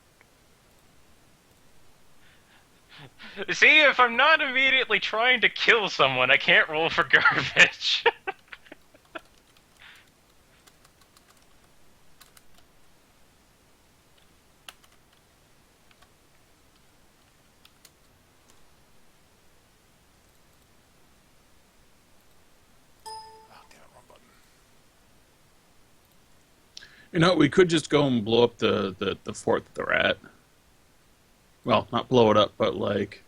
See, if I'm not immediately trying to kill someone, I can't roll for garbage. You know, we could just go and blow up the fort that they're at. Well, not blow it up, but like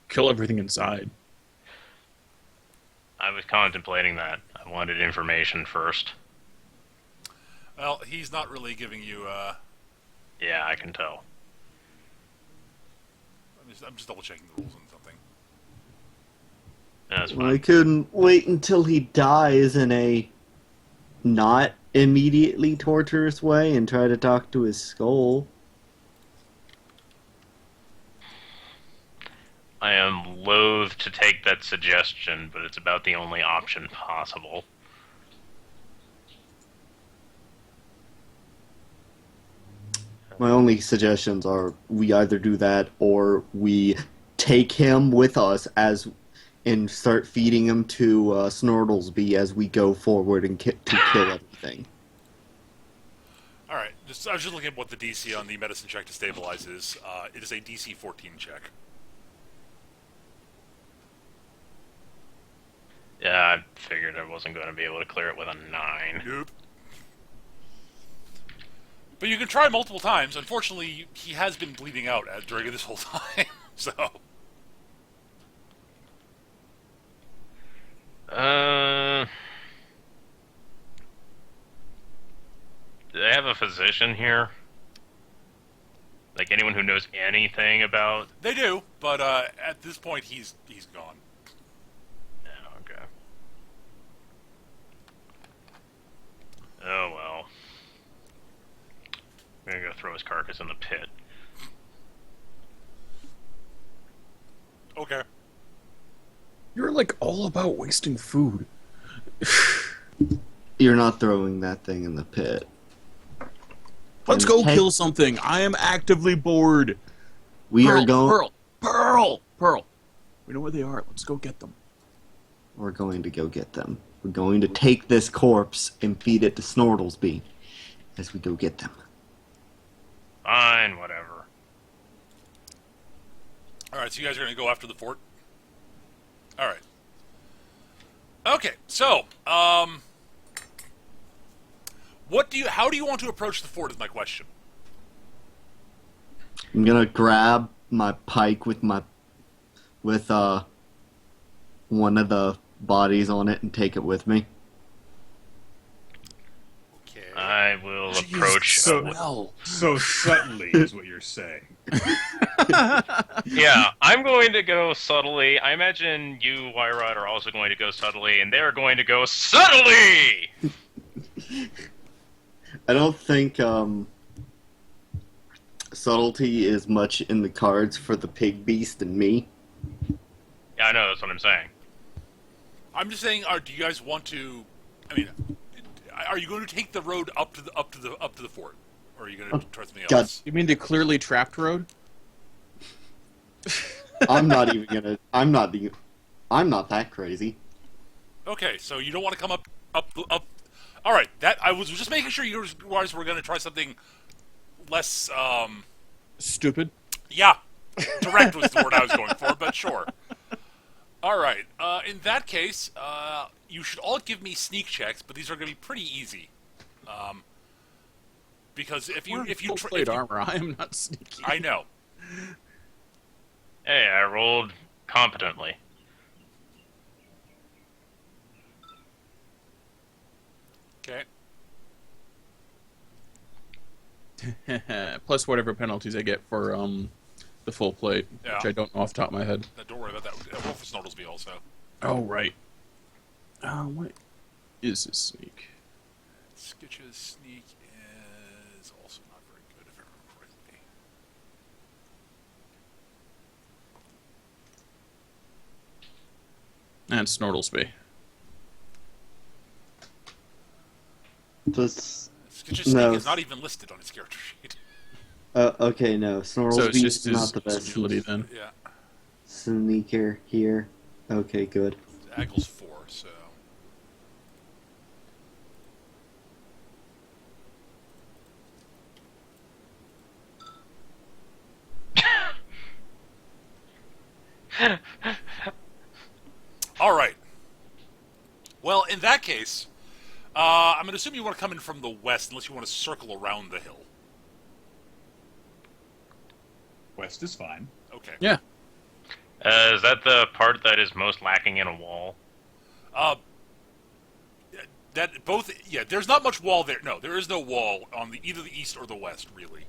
kill everything inside. I was contemplating that. I wanted information first. Well, he's not really giving you. Yeah, I can tell. I'm just double checking the rules on something. Yeah, that's Well, I fine. couldn't wait until he dies in a not immediately torturous way and try to talk to his skull. I am loath to take that suggestion, but it's about the only option possible. My only suggestions are we either do that or we take him with us and start feeding him to Snortlesby as we go forward and to kill everything. All right. I was just looking at what the DC on the medicine check to stabilize is. It is a DC 14 check. Yeah, I figured I wasn't going to be able to clear it with a 9. Nope. But you can try multiple times. Unfortunately, he has been bleeding out during this whole time. So. Do they have a physician here? Like anyone who knows anything about? They do, but at this point, he's gone. Yeah, okay. Oh well. I'm gonna go throw his carcass in the pit. Okay. You're like all about wasting food. You're not throwing that thing in the pit. Let's And go hey- kill something. I am actively bored. We are going. Pearl. We know where they are. Let's go get them. We're going to go get them. We're going to take this corpse and feed it to Snortlesby as we go get them. Fine, whatever. All right, so you guys are going to go after the fort? All right. Okay, so, how do you want to approach the fort is my question. I'm gonna grab my pike with one of the bodies on it and take it with me. Okay. I will Jeez, approach. So subtly is what you're saying. Yeah, I'm going to go subtly. I imagine you, Wyrod, are also going to go subtly, and they're going to go subtly! I don't think subtlety is much in the cards for the pig beast and me. Yeah, I know, that's what I'm saying. I'm just saying, do you guys want to? I mean, are you going to take the road up to the fort, or are you going to try something God. else? You mean the clearly trapped road? I'm not even gonna. I'm not that crazy. Okay, so you don't want to come up. All right, that I was just making sure you guys were going to try something less. Stupid. Yeah, direct was the word I was going for, but sure. All right. In that case, you should all give me sneak checks, but these are going to be pretty easy. Because if you full plate armor, I am not sneaky. I know. Hey, I rolled competently. Okay. Plus whatever penalties I get for the full plate, Yeah. which I don't know off the top of my head. Don't worry about that. Roll for Snortlesby also. Oh right. What is this sneak? Skitch's sneak is also not very good, if I remember correctly. And Snortlesby. This. Skitch's No. sneak is not even listed on his character sheet. Okay, no. So it's Snortlesby just is not his the best agility then. Yeah. sneaker here. Okay, good. Aggle's 4, so. All right. Well, in that case, I'm going to assume you want to come in from the west, unless you want to circle around the hill. West is fine. Okay. Yeah. Is that the part that is most lacking in a wall? That both. Yeah, there's not much wall there. No, there is no wall on either the east or the west, really.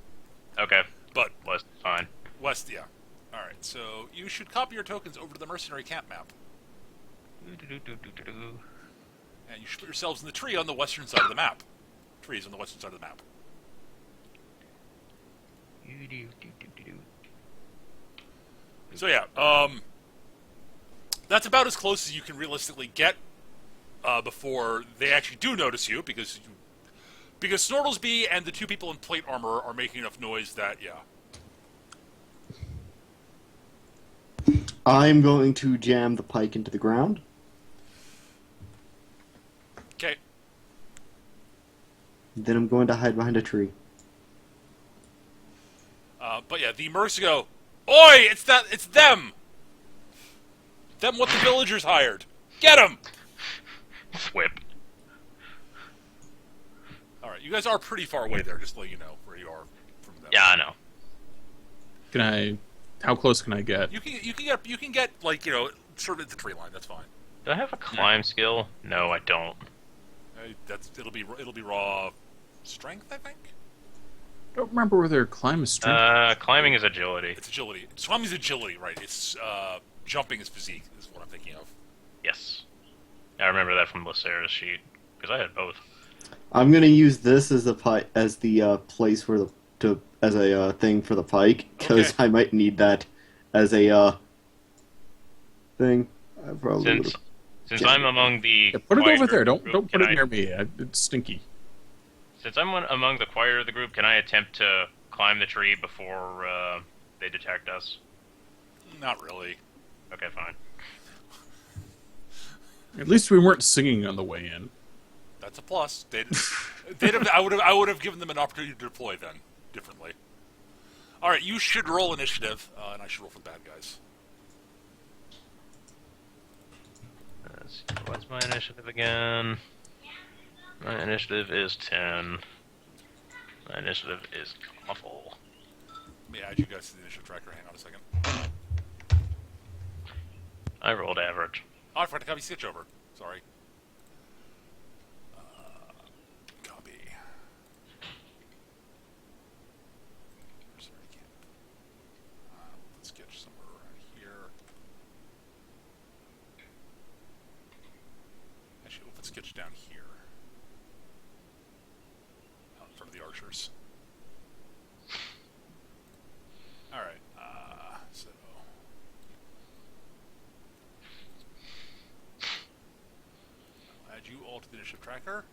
Okay, But west is fine. west, yeah. All right. So you should copy your tokens over to the Mercenary camp map, and you should put yourselves in the tree on the western side of the map. Trees on the western side of the map. So yeah, that's about as close as you can realistically get before they actually do notice you, because Snortlesby and the two people in plate armor are making enough noise that I'm going to jam the pike into the ground. Okay. Then I'm going to hide behind a tree. But yeah, the mercs go, "Oi! It's them! Them what the villagers hired! Get them!" Whip. All right, you guys are pretty far away there, just to let you know where you are from them. Yeah, I know. Can I? How close can I get? You can get like sort of at the tree line. That's fine. Do I have a climb skill? No, I don't. It'll be raw strength, I think. I don't remember whether climb is strength. Climbing is agility. It's agility. Climbing's agility, right? It's jumping is physique, is what I'm thinking of. Yes. I remember that from Lacera's sheet, because I had both. I'm gonna use this as the place for as a thing for the pike, because Okay. I might need that as a thing. I probably Since I'm among the Yeah, put it over quieter there. Don't group, put can it near me. It's stinky. Since I'm among the quieter of the group, can I attempt to climb the tree before they detect us? Not really. Okay, fine. At least we weren't singing on the way in. That's a plus. I would have given them an opportunity to deploy then differently. All right, you should roll initiative, and I should roll for the bad guys. Let's see, what's my initiative again? My initiative is 10. My initiative is awful. Let me add you guys to the initiative tracker. Hang on a second. I rolled average. Oh, I forgot to copy Skitch over. Sorry. Copy. Skitch down here. Out in front of the archers. Alright, so... I'll add you all to the initiative tracker.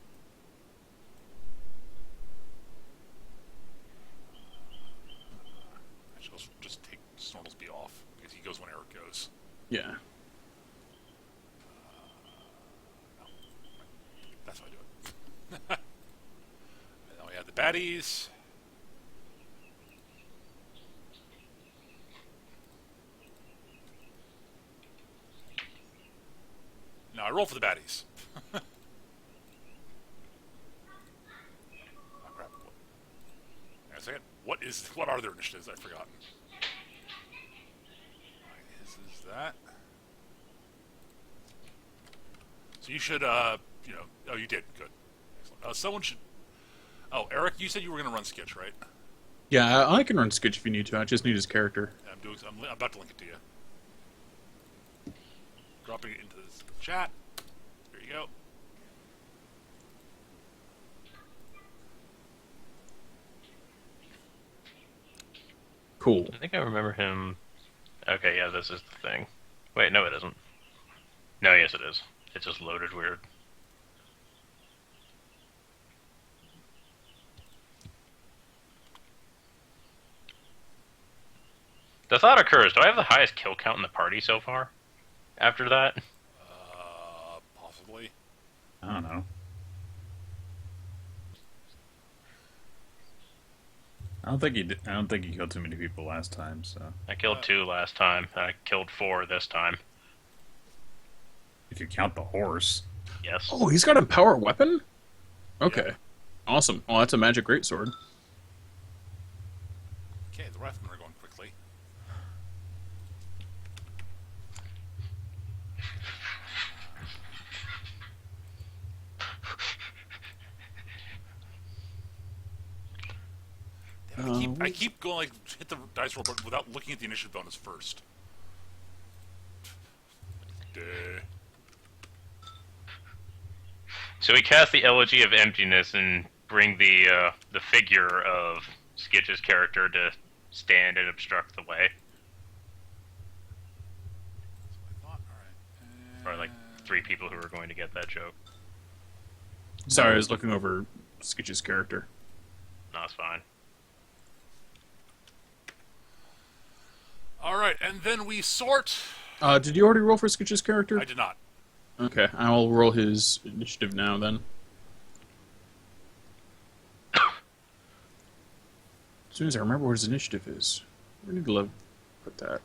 Actually, I'll just take Snortlesby off, because he goes when Eric goes. Yeah. No. That's how I do it. And then we have the baddies. Now I roll for the baddies. Oh, crap. Hang on a second. What are their initiatives? I've forgotten. His is that. So you should, oh, you did. Good. Excellent. Someone should... Oh, Eric, you said you were going to run Skitch, right? Yeah, I can run Skitch if you need to. I just need his character. Yeah, I'm about to link it to you. Dropping it into this chat. There you go. Cool. I think I remember him. Okay, yeah, this is the thing. Wait, no, it isn't. No, yes, it is. It just loaded weird. The thought occurs, do I have the highest kill count in the party so far? After that? Possibly. I don't know. I don't think he killed too many people last time. So I killed 2 last time. I killed 4 this time. if you count the horse. Yes. Oh, he's got a power weapon? Okay. Yeah. Awesome. Well, that's a magic greatsword. Okay, the riflemen are going quickly. Damn, I keep going like hit the dice roll button without looking at the initiative bonus first. Duh. So we cast the Elegy of Emptiness and bring the figure of Skitch's character to stand and obstruct the way. I thought, all right. Or like 3 people who are going to get that joke. Sorry, I was looking over Skitch's character. No, it's fine. All right, and then we sort. Did you already roll for Skitch's character? I did not. Okay, I'll roll his initiative now then. As soon as I remember what his initiative is. Where did Lev put that?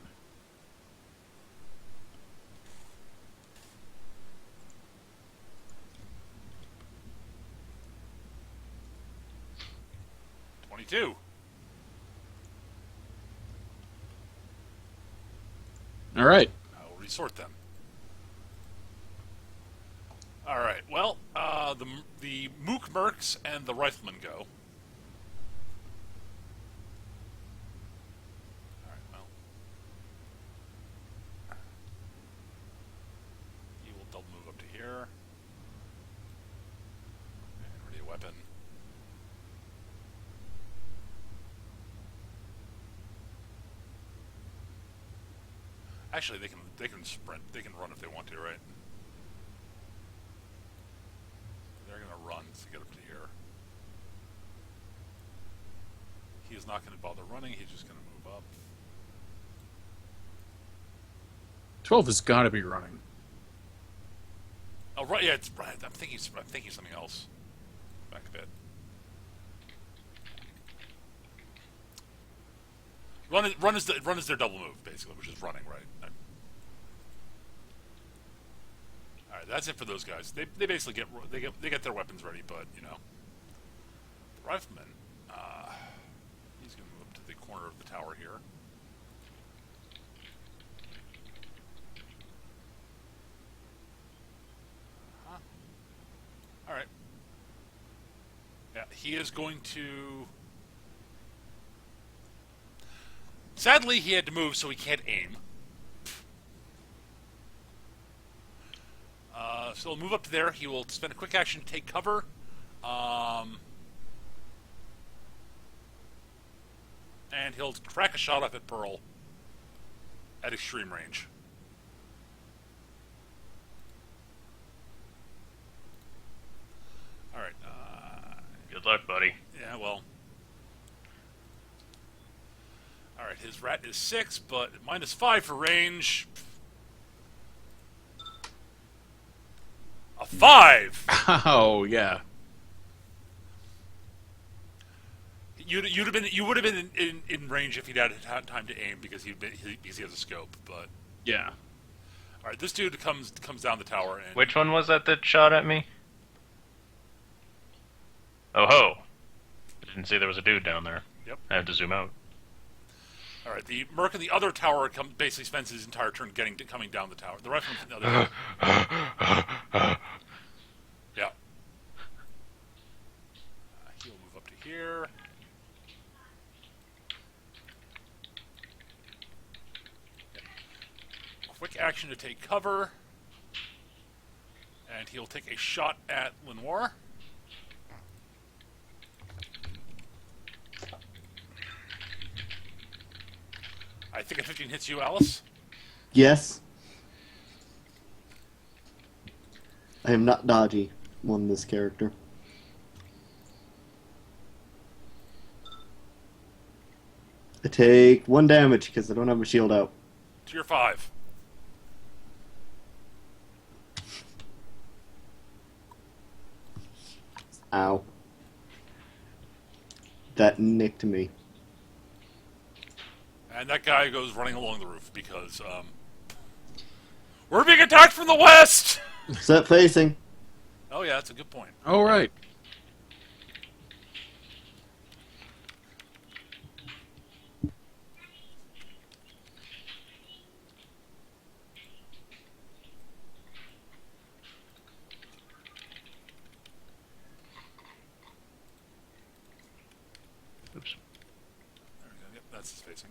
$22. All right. I will resort them. All right. Well, the Mook Mercs and the Riflemen go. All right. Well, you will double move up to here. And ready a weapon. Actually, they can sprint. They can run if they want to, right? They're gonna run to get up to here. He is not gonna bother running. He's just gonna move up. 12 has got to be running. Oh right, yeah, it's right. I'm thinking something else. Back a bit. Run is their double move basically, which is running, right? All right, that's it for those guys. They basically get their weapons ready, but you know, the Rifleman, he's gonna move up to the corner of the tower here. All right. Yeah, he is going to. Sadly, he had to move, so he can't aim. So So he'll move up to there. He will spend a quick action to take cover. And he'll crack a shot up at Pearl at extreme range. All right. Good luck, buddy. Yeah, well. All right, his rat is 6, but -5 for range. A 5. Oh yeah. You would have been in range if he'd had time to aim because because he has a scope. But Yeah. all right, this dude comes down the tower and Which one was that shot at me? Oh ho! I didn't see there was a dude down there. Yep. I have to zoom out. All right, the merc in the other tower basically spends his entire turn coming down the tower. The rifleman from the other tower. Yeah. He'll move up to here. Quick action to take cover. And he'll take a shot at Lenoir. I think a 15 hits you, Alice. Yes. I am not dodgy on this character. I take 1 damage because I don't have a shield out. To your 5. Ow. That nicked me. And that guy goes running along the roof because we're being attacked from the west. Set facing. Oh yeah, that's a good point. All right. Oops. There we go. Yep, that's his facing.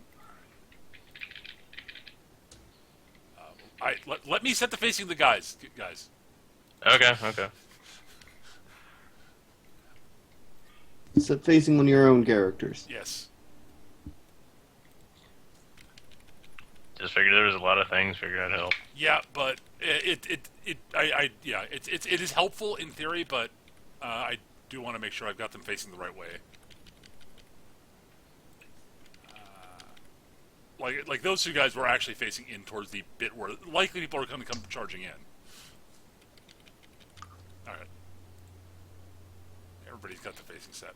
All right, let me set the facing of the guys. Okay. Set facing on your own characters. Yes. Just figured there was a lot of things. Figured I'd help. Yeah, but it is helpful in theory, but I do want to make sure I've got them facing the right way. Like those two guys were actually facing in towards the bit where likely people are going to come charging in. All right. Everybody's got the facing set.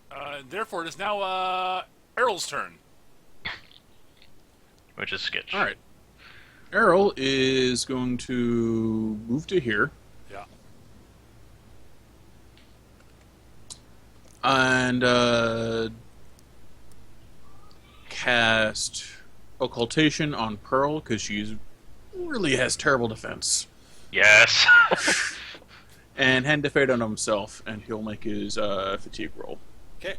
Therefore, it is now Errol's turn. Which is Skitch. All right. Errol is going to move to here Yeah. and cast Occultation on Pearl because she really has terrible defense. Yes. And hand to fate on himself, and he'll make his fatigue roll. Okay.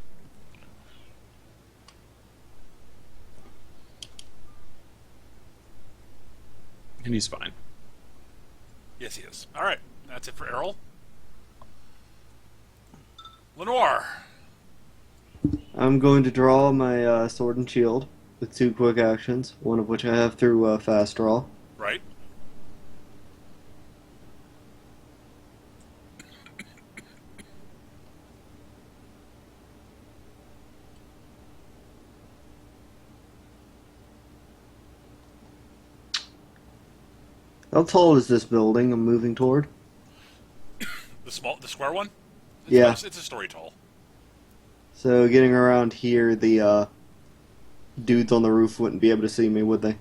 And he's fine. Yes, he is. All right. That's it for Errol. Lenoir. I'm going to draw my sword and shield with 2 quick actions, one of which I have through fast draw. Right. How tall is this building I'm moving toward? The square one? Yeah. It's a story tall. So getting around here, the dudes on the roof wouldn't be able to see me, would they?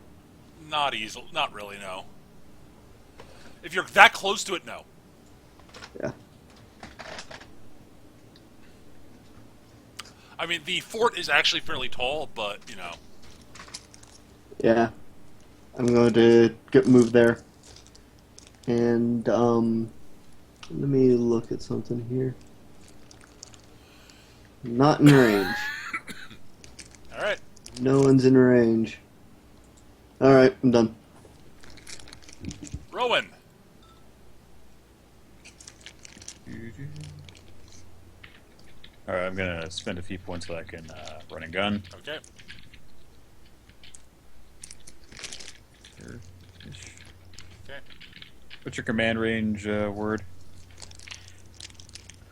Not easily. Not really, no. If you're that close to it, no. Yeah. I mean, the fort is actually fairly tall, but, you know. Yeah. I'm going to get moved there. And, let me look at something here. Not in range. Alright. No one's in range. Alright, I'm done. Rowan. All right, I'm gonna spend a few points so I can run and gun. Okay. Okay. What's your command range word?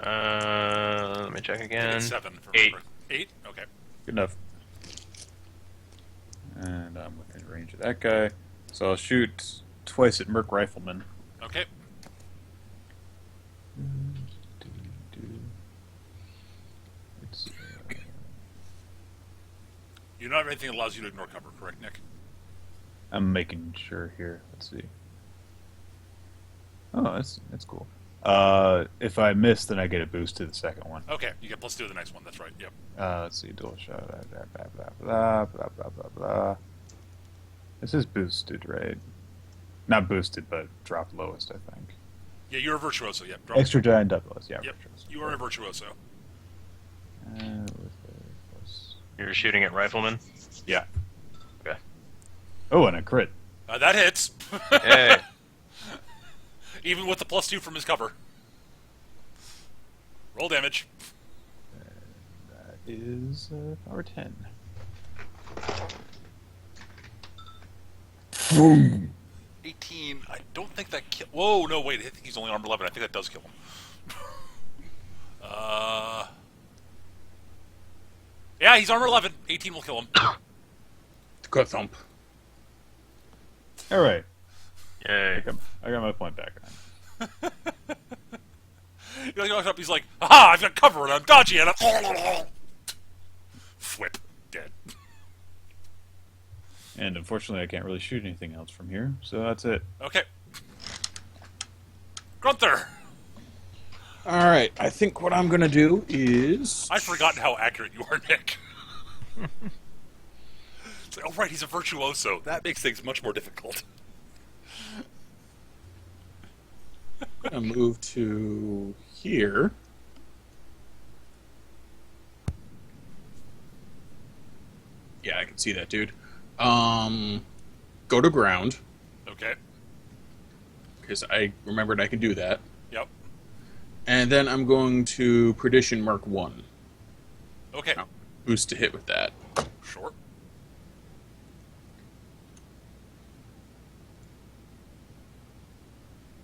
Let me check I think again. it's 7. If I 8. remember. 8? Okay. Good enough. And I'm within range of that guy, so I'll shoot twice at Merc Rifleman. Okay. It's, You don't have anything that allows you to ignore cover, correct, Nick? I'm making sure here. Let's see. Oh, that's cool. If I miss, then I get a boost to the second one. Okay, you get +2 to the next one. That's right. Yep. Let's see, dual shot. Blah blah blah blah blah blah blah. This is boosted, right? Not boosted, but dropped lowest, I think. Yeah, you're a virtuoso. Yep. Drop Extra giant doubles, yeah. Yep. Virtuoso. You are a virtuoso. With a plus. You're shooting at rifleman. Yeah. Okay. Oh, and a crit. That hits. Hey. Even with the +2 from his cover. Roll damage. That is power 10. Boom. 18. I don't think that kill. Whoa, no, wait. I think he's only armor 11. I think that does kill him. Yeah, he's armor 11. 18 will kill him. Good thump. All right. Yay. I got my point back. He walks up. He's like, "Aha! I've got cover and I'm dodgy and I'm." Flip. Dead. And unfortunately, I can't really shoot anything else from here, so that's it. Okay. Grunther. All right, I think what I'm gonna do is I've forgotten how accurate you are, Nick. It's like, oh, right, he's a virtuoso. That makes things much more difficult. I'm gonna move to here. Yeah, I can see that, dude. Go to ground Okay. because I remembered I can do that, Yep. and then I'm going to Perdition Mark 1. Okay. Oh. Boost to hit with that. Sure.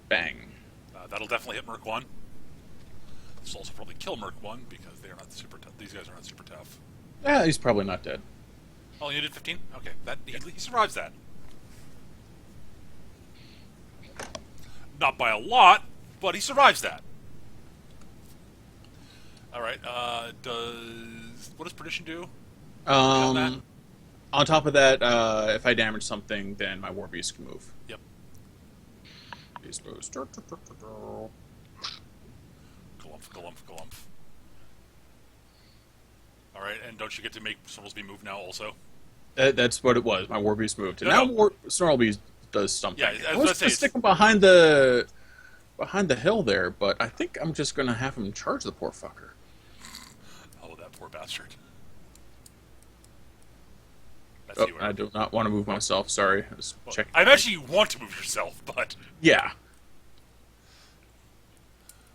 Bang. That'll definitely hit Merc 1. This will also probably kill Merc 1 because they're not super tough. These guys are not super tough. Yeah, he's probably not dead. Oh, you did 15? Okay. He survives that. Not by a lot, but he survives that. Alright, what does Perdition do? on that? On top of that, if I damage something, then my War Beast can move. Yep. Beast moves. Galumph, galumph, galumph. Alright, and don't you get to make Snarlsby move now also? That's what it was. My War Beast moved. And No, now no. Snarlbeast does something. Yeah, I was going to stick him behind the hill there, but I think I'm just going to have him charge the poor fucker. Oh, that poor bastard. Let's Oh, see where I do not want to move myself. Sorry, I was well, checking. I imagine you want to move yourself, but Yeah.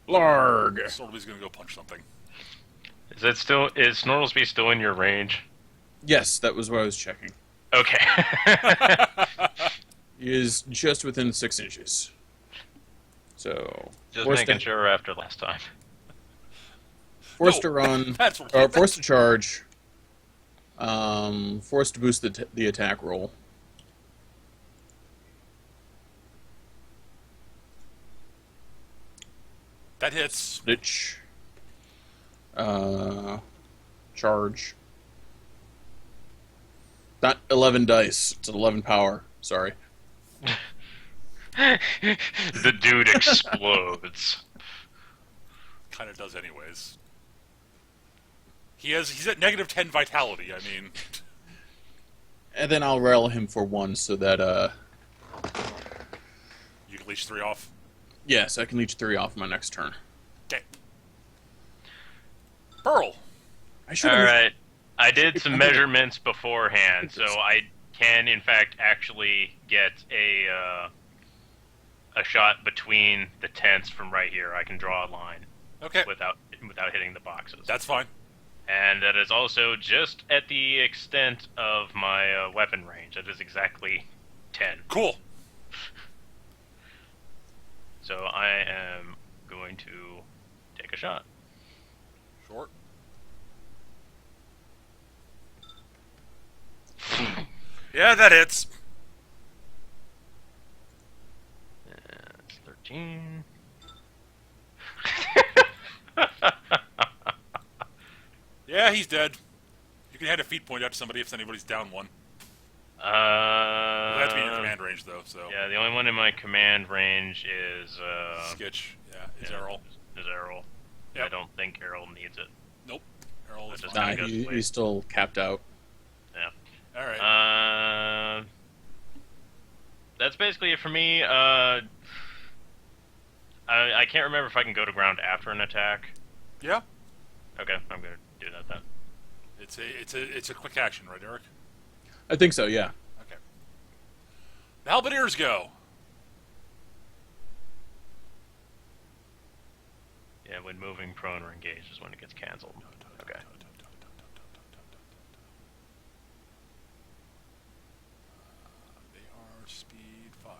Larg. Snarlsby's gonna go punch something. Is Snorlsby still in your range? Yes, that was what I was checking. Okay. He is just within 6 inches. So Just forced making to, sure after last time. forced No, to run, that's what or forced to charge. Forced to boost the attack roll. that hits. Skitch. Charge. Not 11 dice. It's 11 power. Sorry. The dude explodes. Kind of does anyways. He's at negative 10 vitality. I mean, And then I'll rail him for 1 so that, you can leash 3 off. yes, I can leech 3 off my next turn. Okay. Pearl. I should All have right. I did some measurements beforehand, so I can, in fact, actually get a a shot between the tents from right here. I can draw a line Okay, without hitting the boxes. that's fine. And that is also just at the extent of my weapon range. That is exactly 10. Cool. So I am going to take a shot. Short. Yeah, that hits. That's 13. Yeah, he's dead. You can hand a feat point out to somebody if anybody's down one. It'll have to be in your command range, though. So Yeah, the only one in my command range is Skitch. Yeah, is Errol. Is Errol. Yep. I don't think Errol needs it. Nope. Errol is That does fine. not- He's still capped out. All right. That's basically it for me. I can't remember if I can go to ground after an attack. Yeah. Okay, I'm gonna do that then. It's a quick action, right, Eric? I think so, yeah. Okay. The halberdiers go. Yeah, when moving, prone, or engaged is when it gets canceled. Okay. They are speed 5.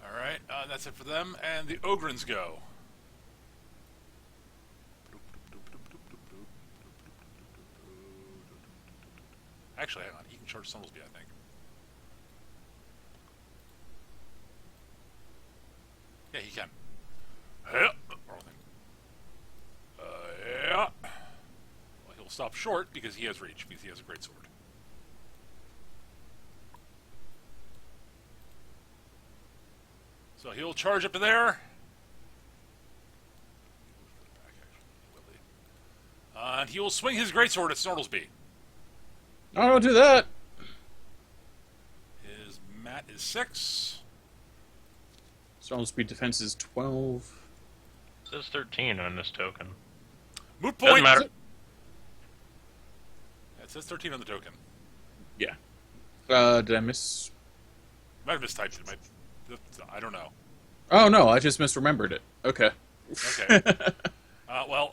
All right, that's it for them, and the Ogrins go. Actually, hang on. He can charge Stumblesby, I think. Yeah, he can. Yeah. Wrong thing. Yeah. Well, he'll stop short because he has reach, because he has a great sword. So he'll charge up to there. And he will swing his greatsword at Snortlesby. No, don't do that! His mat is 6. Storm speed defense is 12. It says 13 on this token. Moot Doesn't point. matter. It says 13 on the token. Yeah. Did I miss? Might have mistyped it. I don't know. Oh, no, I just misremembered it. Okay. Okay. Well,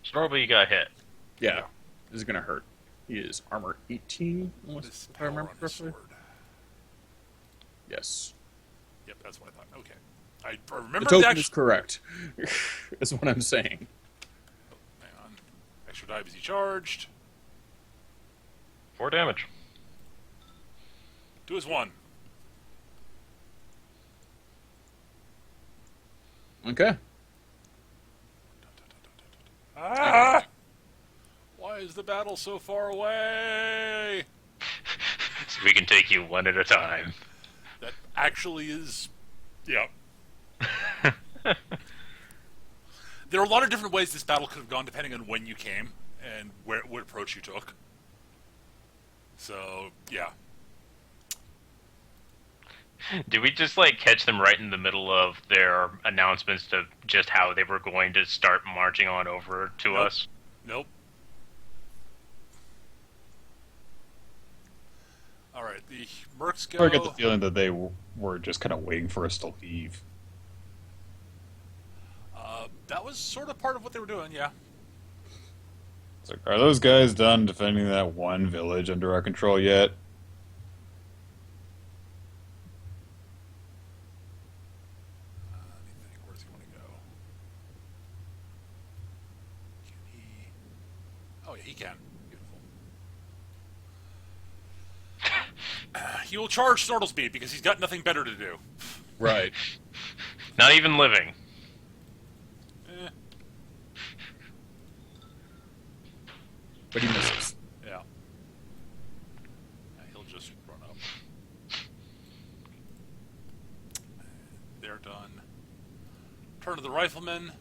Snorby got hit. Yeah. This is gonna hurt. He is armor 18, what is if I power remember on his correctly. sword? Yes. Yep, that's what I thought. Okay. I The remember the token actual... is correct. Is what I'm saying. Hang on. Extra dive is he charged. 4 damage. Do his 1. Okay. Ah! Why is the battle so far away? So we can take you one at a time. That actually is... Yeah. There are a lot of different ways this battle could have gone depending on when you came and what approach you took. So, yeah. Did we just catch them right in the middle of their announcements to just how they were going to start marching on over to Nope. us? Nope. Alright, the Mercs go... I get the feeling that they were just kind of waiting for us to leave. That was sort of part of what they were doing, yeah. It's like, are those guys done defending that one village under our control yet? Let me think, where's he want to go? Can he... Oh, yeah, he can. Beautiful. He will charge Snortlesby because he's got nothing better to do. Right. Not even living. Eh, But he misses. yeah. He'll just run up. They're done. Turn to the riflemen.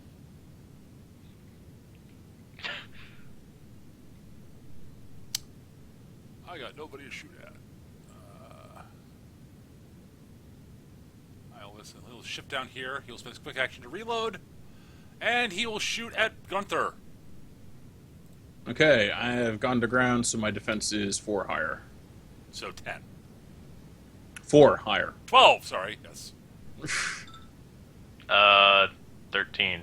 I got nobody to shoot at. I'll he'll shift down here. He'll spend his quick action to reload, and he will shoot at Gunther. Okay, I have gone to ground, so my defense is 4 higher. So 10. 4 higher. 12, sorry, yes. 13.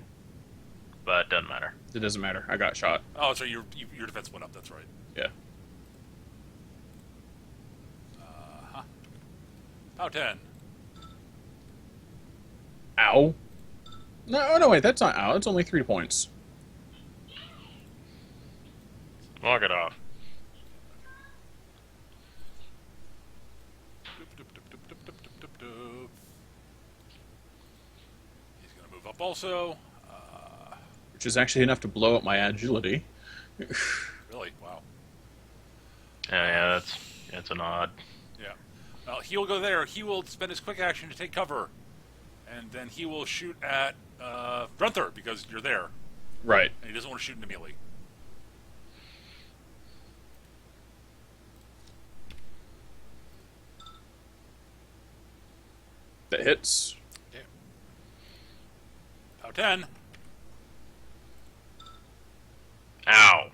But doesn't matter. It doesn't matter. I got shot. Oh, so your defense went up, that's right. Yeah. How 10? Ow. No, wait, that's not ow. It's only 3 points. Walk it off. He's going to move up also. Which is actually enough to blow up my agility. Really? Wow. Yeah, that's an odd. Yeah. Well, he will go there. He will spend his quick action to take cover. And then he will shoot at Gunther, because you're there. Right. And he doesn't want to shoot into melee. That hits. Okay. How 10? Ow.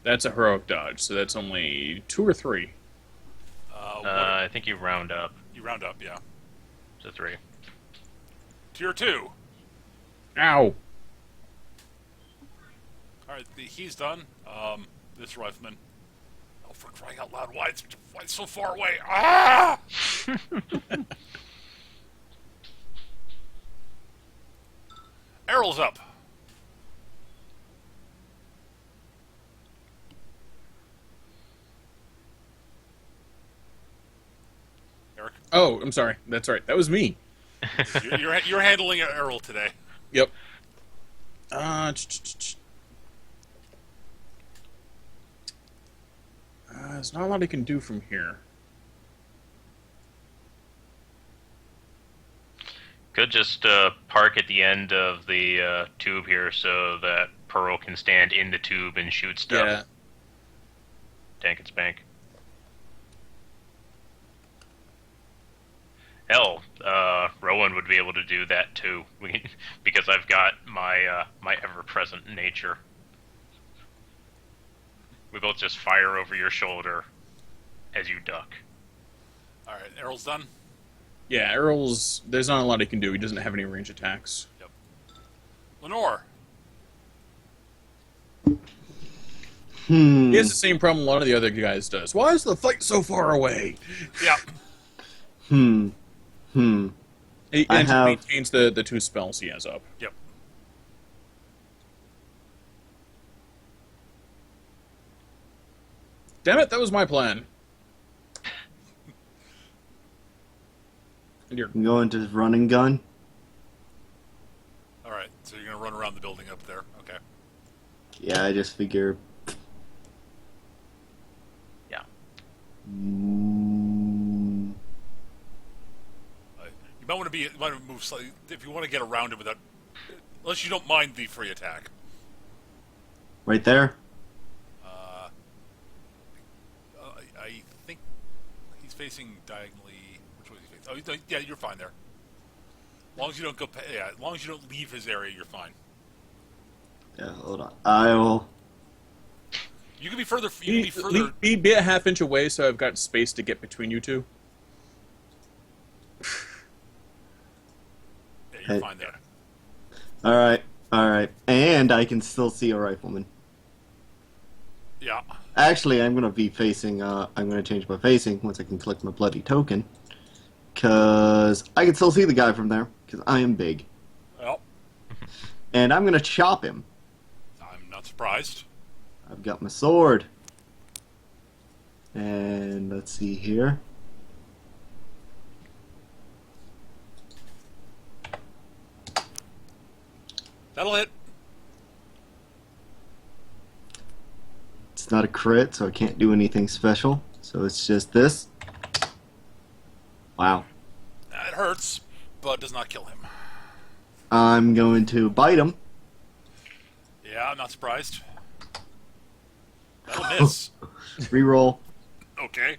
That's a heroic dodge, so that's only 2 or 3. I think you round up You round up, yeah. to 3. Tier 2. Ow. Alright, he's done. This rifleman. Oh, for crying out loud, why it's so far away? Ah! Errol's up. Eric, Oh, I'm sorry. That's right. That was me. you're handling Errol today. Yep. There's not a lot he can do from here. Could just park at the end of the tube here so that Pearl can stand in the tube and shoot stuff. Yeah. Tank and spank. Hell, Rowan would be able to do that too, because I've got my my ever-present nature. We both just fire over your shoulder as you duck. Alright, Errol's done. Yeah, Earl's... There's not a lot he can do. He doesn't have any range attacks. Yep. Lenore. He has the same problem a lot of the other guys does. Why is the fight so far away? Yep. He I have- maintains the 2 spells he has up. Yep. Damn it, that was my plan. And you're... I'm going to run and gun. Alright, so you're gonna run around the building up there. Okay. Yeah, I just figure. Yeah. Mm, You might want to move slightly if you want to get around him without, unless you don't mind the free attack. right there. I think he's facing diagonally. Which way is he facing? Oh, yeah, you're fine there. As long as you don't go. Yeah, as long as you don't leave his area, you're fine. Yeah, hold on. I will. You can be further. You can be further. Be a half inch away so I've got space to get between you two. Yeah, you're Hey. fine there. All right, and I can still see a rifleman. Yeah. Actually, I'm gonna be facing. I'm gonna change my facing once I can collect my bloody token, cause I can still see the guy from there. Cause I am big, Well, and I'm gonna chop him. I'm not surprised. I've got my sword, and let's see here. That'll hit. It's not a crit, so I can't do anything special. So it's just this. Wow. It hurts, but does not kill him. I'm going to bite him. Yeah, I'm not surprised. That'll miss. Reroll. Okay.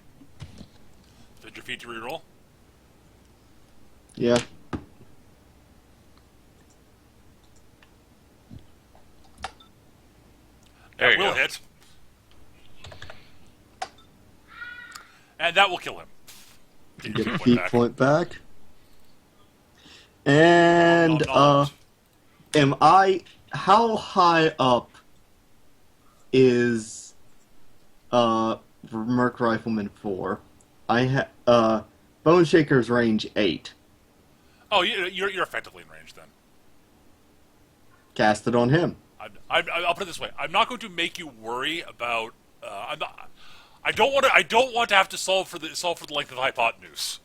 Spend your feet to reroll. Yeah. There That you will go. hit. And that will kill him. You Get get your a feet feat back. point back. And Nom, nom. am I? How high up is Merc Rifleman 4? Bone Shaker's range 8. Oh, you're effectively in range then. Cast it on him. I'll put it this way: I'm not going to make you worry about. I'm not. I don't want to. I don't want to have to solve for the length of the hypotenuse.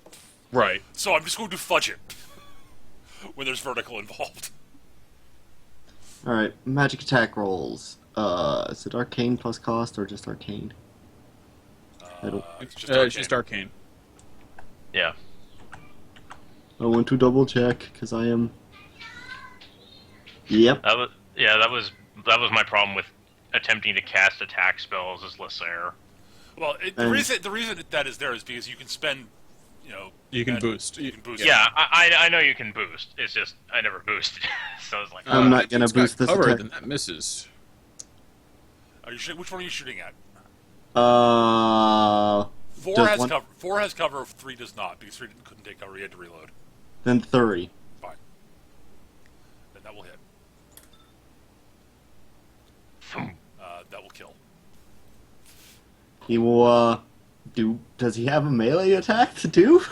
Right. So I'm just going to fudge it when there's vertical involved. All right, magic attack rolls. Is it arcane plus cost or just arcane? It's It's just arcane. Yeah. I want to double check because I am. Yep. That was my problem with attempting to cast attack spells as Lasser. Well, the reason that is there is because you can spend, You can boost. You can boost. Yeah, I know you can boost. It's just I never boosted, so I was like, I'm not If gonna it's got boost this cover, attack. then that misses. Which one are you shooting at? 4 Does has one- cover. 4 has cover. 3 does not because 3 couldn't take cover. He had to reload. then 3. Fine. Then that will hit. That will kill. He will do. Does he have a melee attack to do?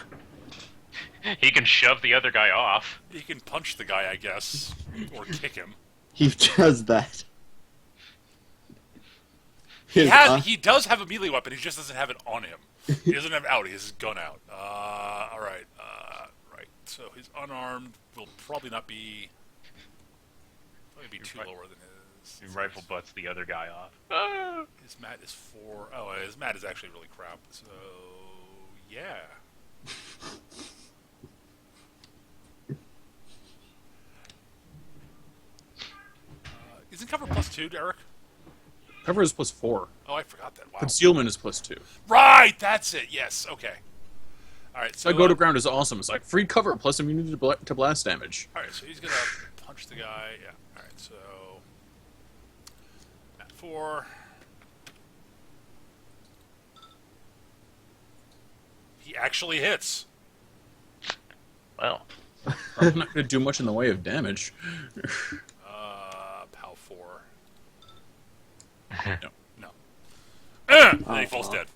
he can shove the other guy off. He can punch the guy, I guess, or kick him. He does that. He does have a melee weapon. He just doesn't have it on him. He doesn't have it out. He has his gun out. All right. Right. So his unarmed will probably not be. Probably be too lower than his. He rifle butts the other guy off. His mat is 4. Oh, his mat is actually really crap. So yeah. Isn't cover +2, Derek? Cover is +4. Oh, I forgot that. Wow. Concealment is +2. Right, that's it. Yes. Okay. All right. So So go to ground is awesome. It's like free cover plus immunity to blast damage. All right. So he's gonna punch the guy. Yeah. All right. So at 4. He actually hits. Well, I'm not going to do much in the way of damage. PAL 4. No. No. And then he falls dead.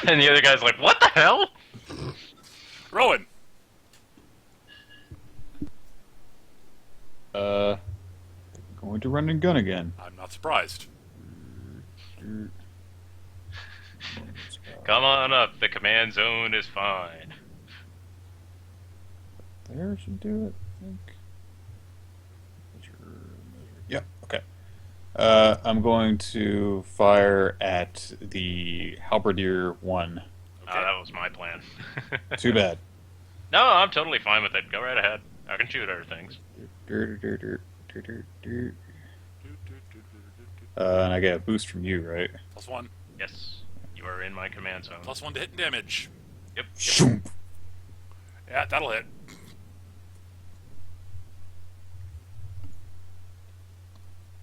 and the other guy's like, "What the hell?" Rowan. Going to run and gun again. I'm not surprised. Come on up. The command zone is fine. There should do it, I think. Yep, okay. I'm going to fire at the Halberdier 1. Okay. That was my plan. Too bad. No, I'm totally fine with it. Go right ahead. I can shoot other things. And I get a boost from you, right? +1. Yes, you are in my command zone. +1 to hit and damage. Yep. Shoom. Yeah, that'll hit.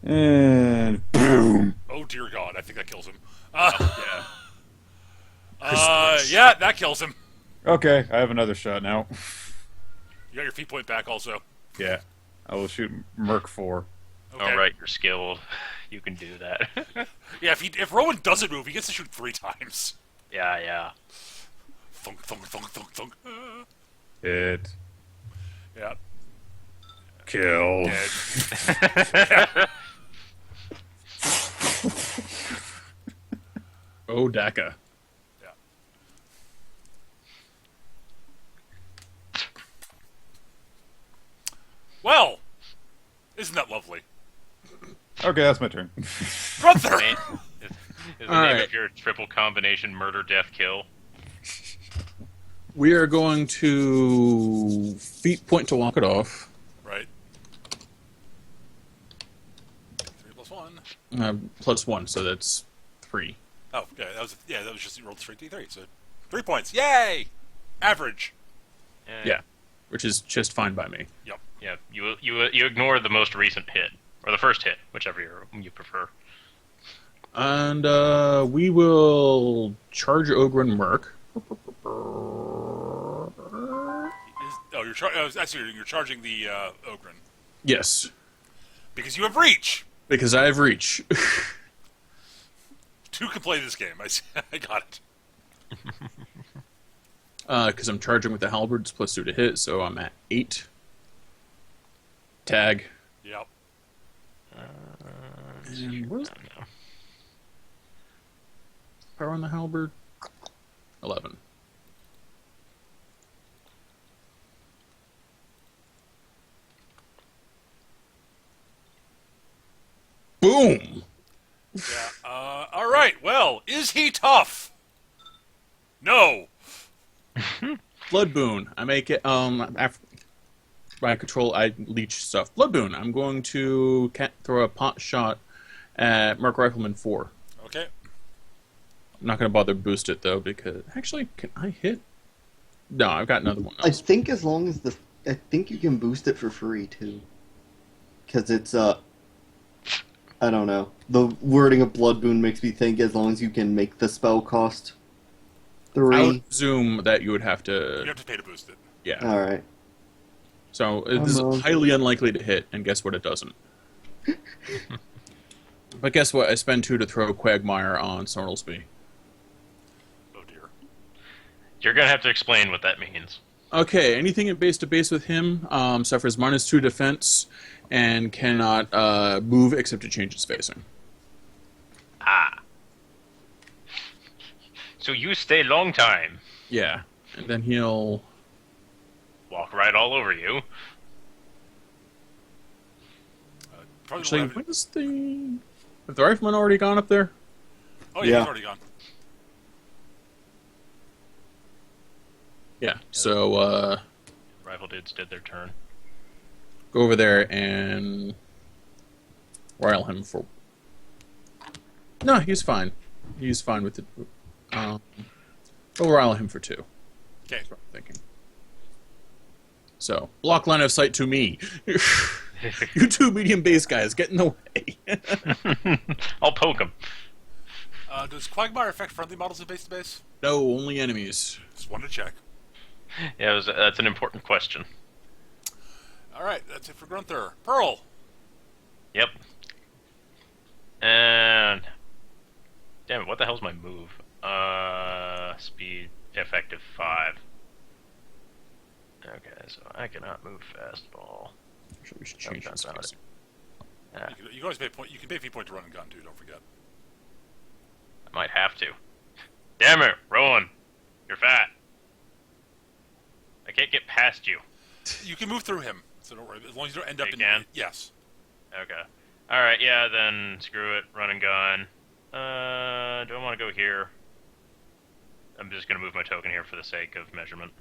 And boom. Oh dear God, I think that kills him. Yeah. Yeah, that kills him. Okay, I have another shot now. You got your feet point back also. Yeah, I will shoot Merc 4. Okay. All right, you're skilled. You can do that. Yeah, if Rowan doesn't move, he gets to shoot 3 times. yeah. Thunk, thunk, thunk, thunk, thunk. Hit. Yeah. Kill. Dead. Oh, Daka. Yeah. Well, isn't that lovely? Okay, that's my turn. Gunther! Name- is the All name right. of your triple combination murder, death, kill? We are going to feet point to walk it off. Right. 3 + 1. +1, so that's 3. Oh, okay. That was just you rolled straight D3. So 3 points. Yay! Average. Yeah, which is just fine by me. Yep. Yeah. You ignore the most recent hit. Or the first hit, whichever you prefer. And we will charge Ogren Merc. You're charging the Ogren. Yes, Because you have reach! because I have reach. Two can play this game. I got it. Because I'm charging with the halberd, it's +2 to hit, so I'm at 8. Tag. Yep. And what is power on the halberd? 11. Boom! Yeah. All right. Well, is he tough? No. Blood boon. I make it. After by control, I leech stuff. Blood boon. I'm going to throw a pot shot at Merc Rifleman 4. Okay. I'm not going to bother boost it though because actually, can I hit? No, I've got another one. I think as long as I think you can boost it for free too. Because it's I don't know. The wording of Blood Boon makes me think as long as you can make the spell cost 3. I would assume that you would have to. You have to pay to boost it. Yeah. All right. So this is highly unlikely to hit, and guess what? It doesn't. But guess what? I spend 2 to throw Quagmire on Snortlesby. Oh dear. You're gonna have to explain what that means. Okay, anything at base to base with him suffers -2 defense and cannot move except to change its facing. Ah. So you stay long time. Yeah, and then he'll. Walk right all over you. Probably Actually, won't have- when is the. Have the rifleman already gone up there? Oh yeah, Yeah. he's already gone. Yeah, so Rival dudes did their turn. go over there and. Rile him for. No, he's fine. He's fine with it. We'll rile him for 2. Okay. That's what I'm thinking. So, block line of sight to me. You 2 medium base guys, get in the way. I'll poke him. Does Quagmire affect friendly models in base to base? No, only enemies. Just wanted to check. Yeah, that's an important question. All right, that's it for Grunther. Pearl. Yep. And damn it, what the hell's my move? Speed effective 5. Okay, so I cannot move fastball. Actually, we should change That's this. not it. You can always pay point. You can pay fee point to run and gun too. Don't forget. I might have to. Damn it, Rowan, you're fat. I can't get past you. You can move through him, so don't worry. As long as you don't end up You in. can? Yes. Okay. All right, yeah, then screw it. Run and gun. Do I want to go here? I'm just gonna move my token here for the sake of measurement.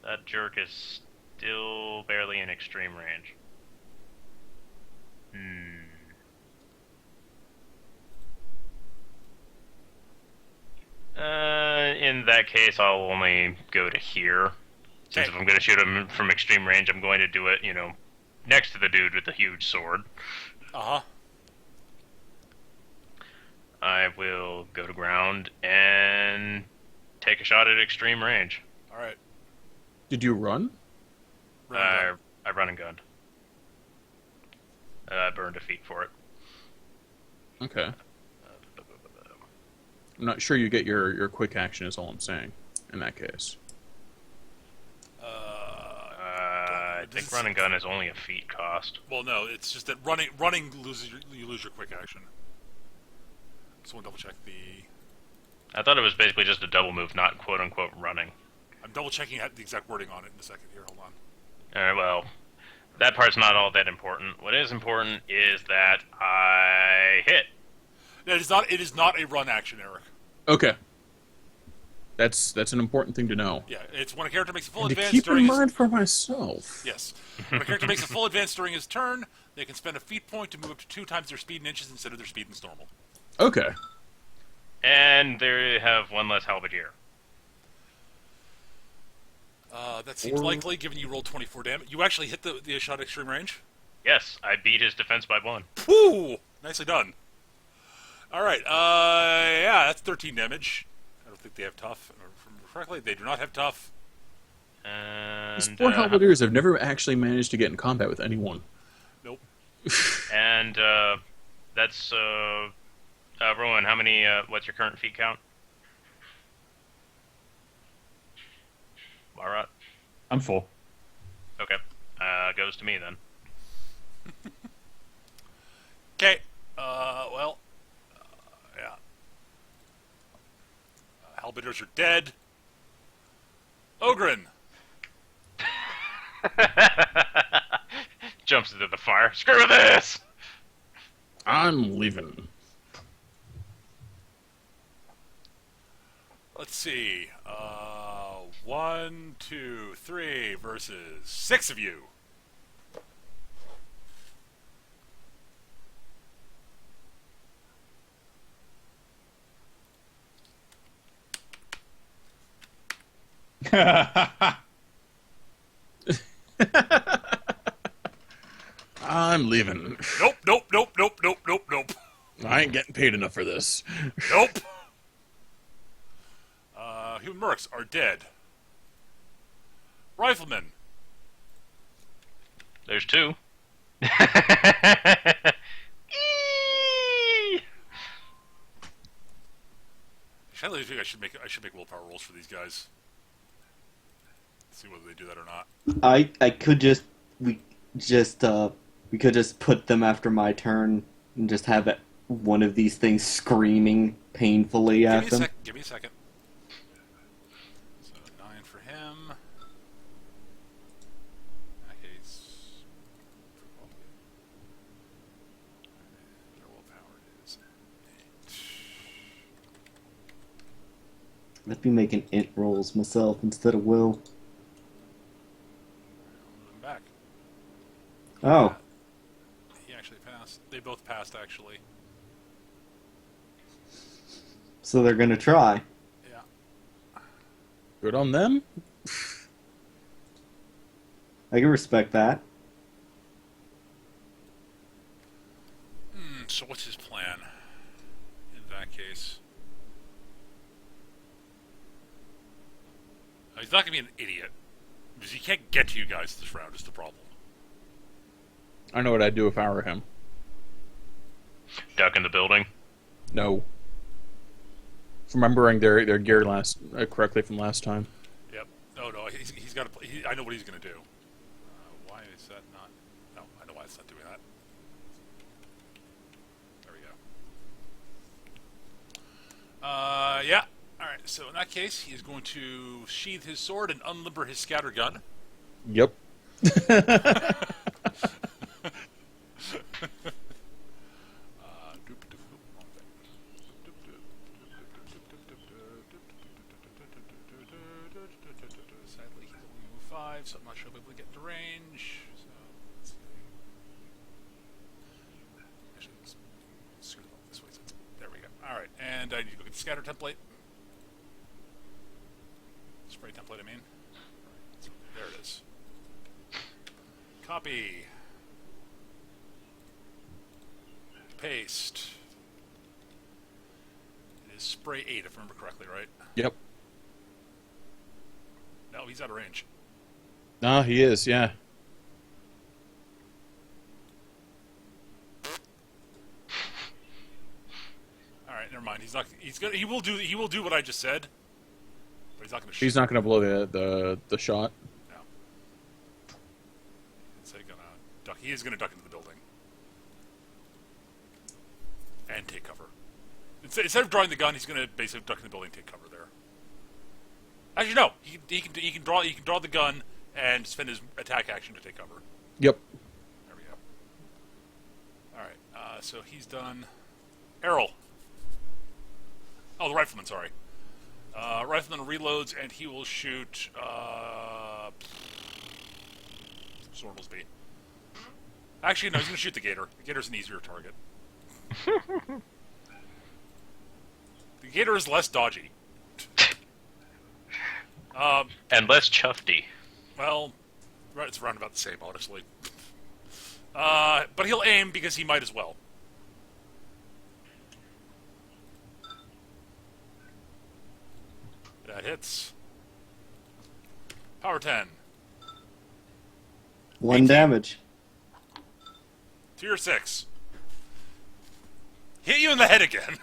That jerk is still barely in extreme range. In that case, I'll only go to here. Since Okay. if I'm going to shoot him from extreme range, I'm going to do it, next to the dude with the huge sword. Uh huh. I will go to ground and take a shot at extreme range. All right. Did you run? Run and I run and gunned. I burned a feat for it. Okay. I'm not sure you get your quick action is all I'm saying in that case. gun. I think run and gun is only a feat cost. Well, no, it's just that running you lose your quick action. Just want to double check the. I thought it was basically just a double move, not quote unquote running. I'm double checking the exact wording on it in a second here. Hold on. Alright, well, that part's not all that important. What is important is that I hit. No, it is not. It is not a run action, Eric. Okay. That's an important thing to know. Yeah, it's when a character makes a full And to advance keep during in his. mind for myself. Yes. When a character makes a full advance during his turn, they can spend a feat point to move up to 2 times their speed in inches instead of their speed in normal. Okay. And they have one less halberdier. That seems likely, given you rolled 24 damage. You actually hit the shot at extreme range? Yes, I beat his defense by 1. Woo! Nicely done. Alright, yeah, that's 13 damage. I don't think they have tough. If I remember correctly, they do not have tough. And These poor halberdiers have never actually managed to get in combat with anyone. Nope. and that's Rowan. How many? What's your current feet count? Marat. I'm full. Okay. Goes to me then. Okay, well, yeah. Halberdiers are dead. Ogren. Jumps into the fire. Screw this! I'm leaving. Let's see. 1, 2, 3 versus 6 of you. I'm leaving. Nope, nope, nope, nope, nope, nope, nope. I ain't getting paid enough for this. Nope. Human mercs are dead. Riflemen. There's 2. Eee! I think I should make willpower rolls for these guys. See whether they do that or not. I could just we could just put them after my turn and just have one of these things screaming painfully at them. Give me a second. So 9 for him. Okay, their willpower is 8. I'd be making int rolls myself instead of will. Move him back. Oh, He actually passed. They both passed, actually. so they're gonna try. Yeah. Good on them. I can respect that. So what's his plan? In that case, he's not gonna be an idiot because he can't get to you guys this round. Is the problem? I know what I'd do if I were him. Duck in the building. No. Remembering their gear correctly from last time. Yep. No. He's got to. I know what he's gonna do. Why is that not? No, I know why it's not doing that. There we go. Yeah. All right. So in that case, he is going to sheathe his sword and unlimber his scatter gun. Yep. Sadly, he's only move 5, so I'm not sure if I'll be able to get into range. So let's see. Actually, let's scoot it this way. There we go. All right, and I need to go get the scatter template. Spray template, I mean. So there it is. Copy. Paste. It is spray 8, if I remember correctly, right? Yep. No, he's out of range. Ah, he is, yeah. All right, never mind. He's not. He's gonna. He will do what I just said. But he's not gonna shoot. He's not going to blow the shot. No. He's gonna duck. He is gonna duck into the building and take cover. Instead of drawing the gun, he's gonna basically duck in the building and take cover there. Actually, no. He can draw the gun and spend his attack action to take cover. Yep. There we go. All right. So he's done. Errol. Oh, the rifleman. Sorry. Rifleman reloads and he will shoot. Sormelsby. Actually, no. He's going to shoot the gator. The gator's an easier target. The gator is less dodgy. And less chufty. Well, it's around about the same, honestly. But he'll aim because he might as well. That hits. Power 10. 1 18. damage. Tier 6. Hit you in the head again.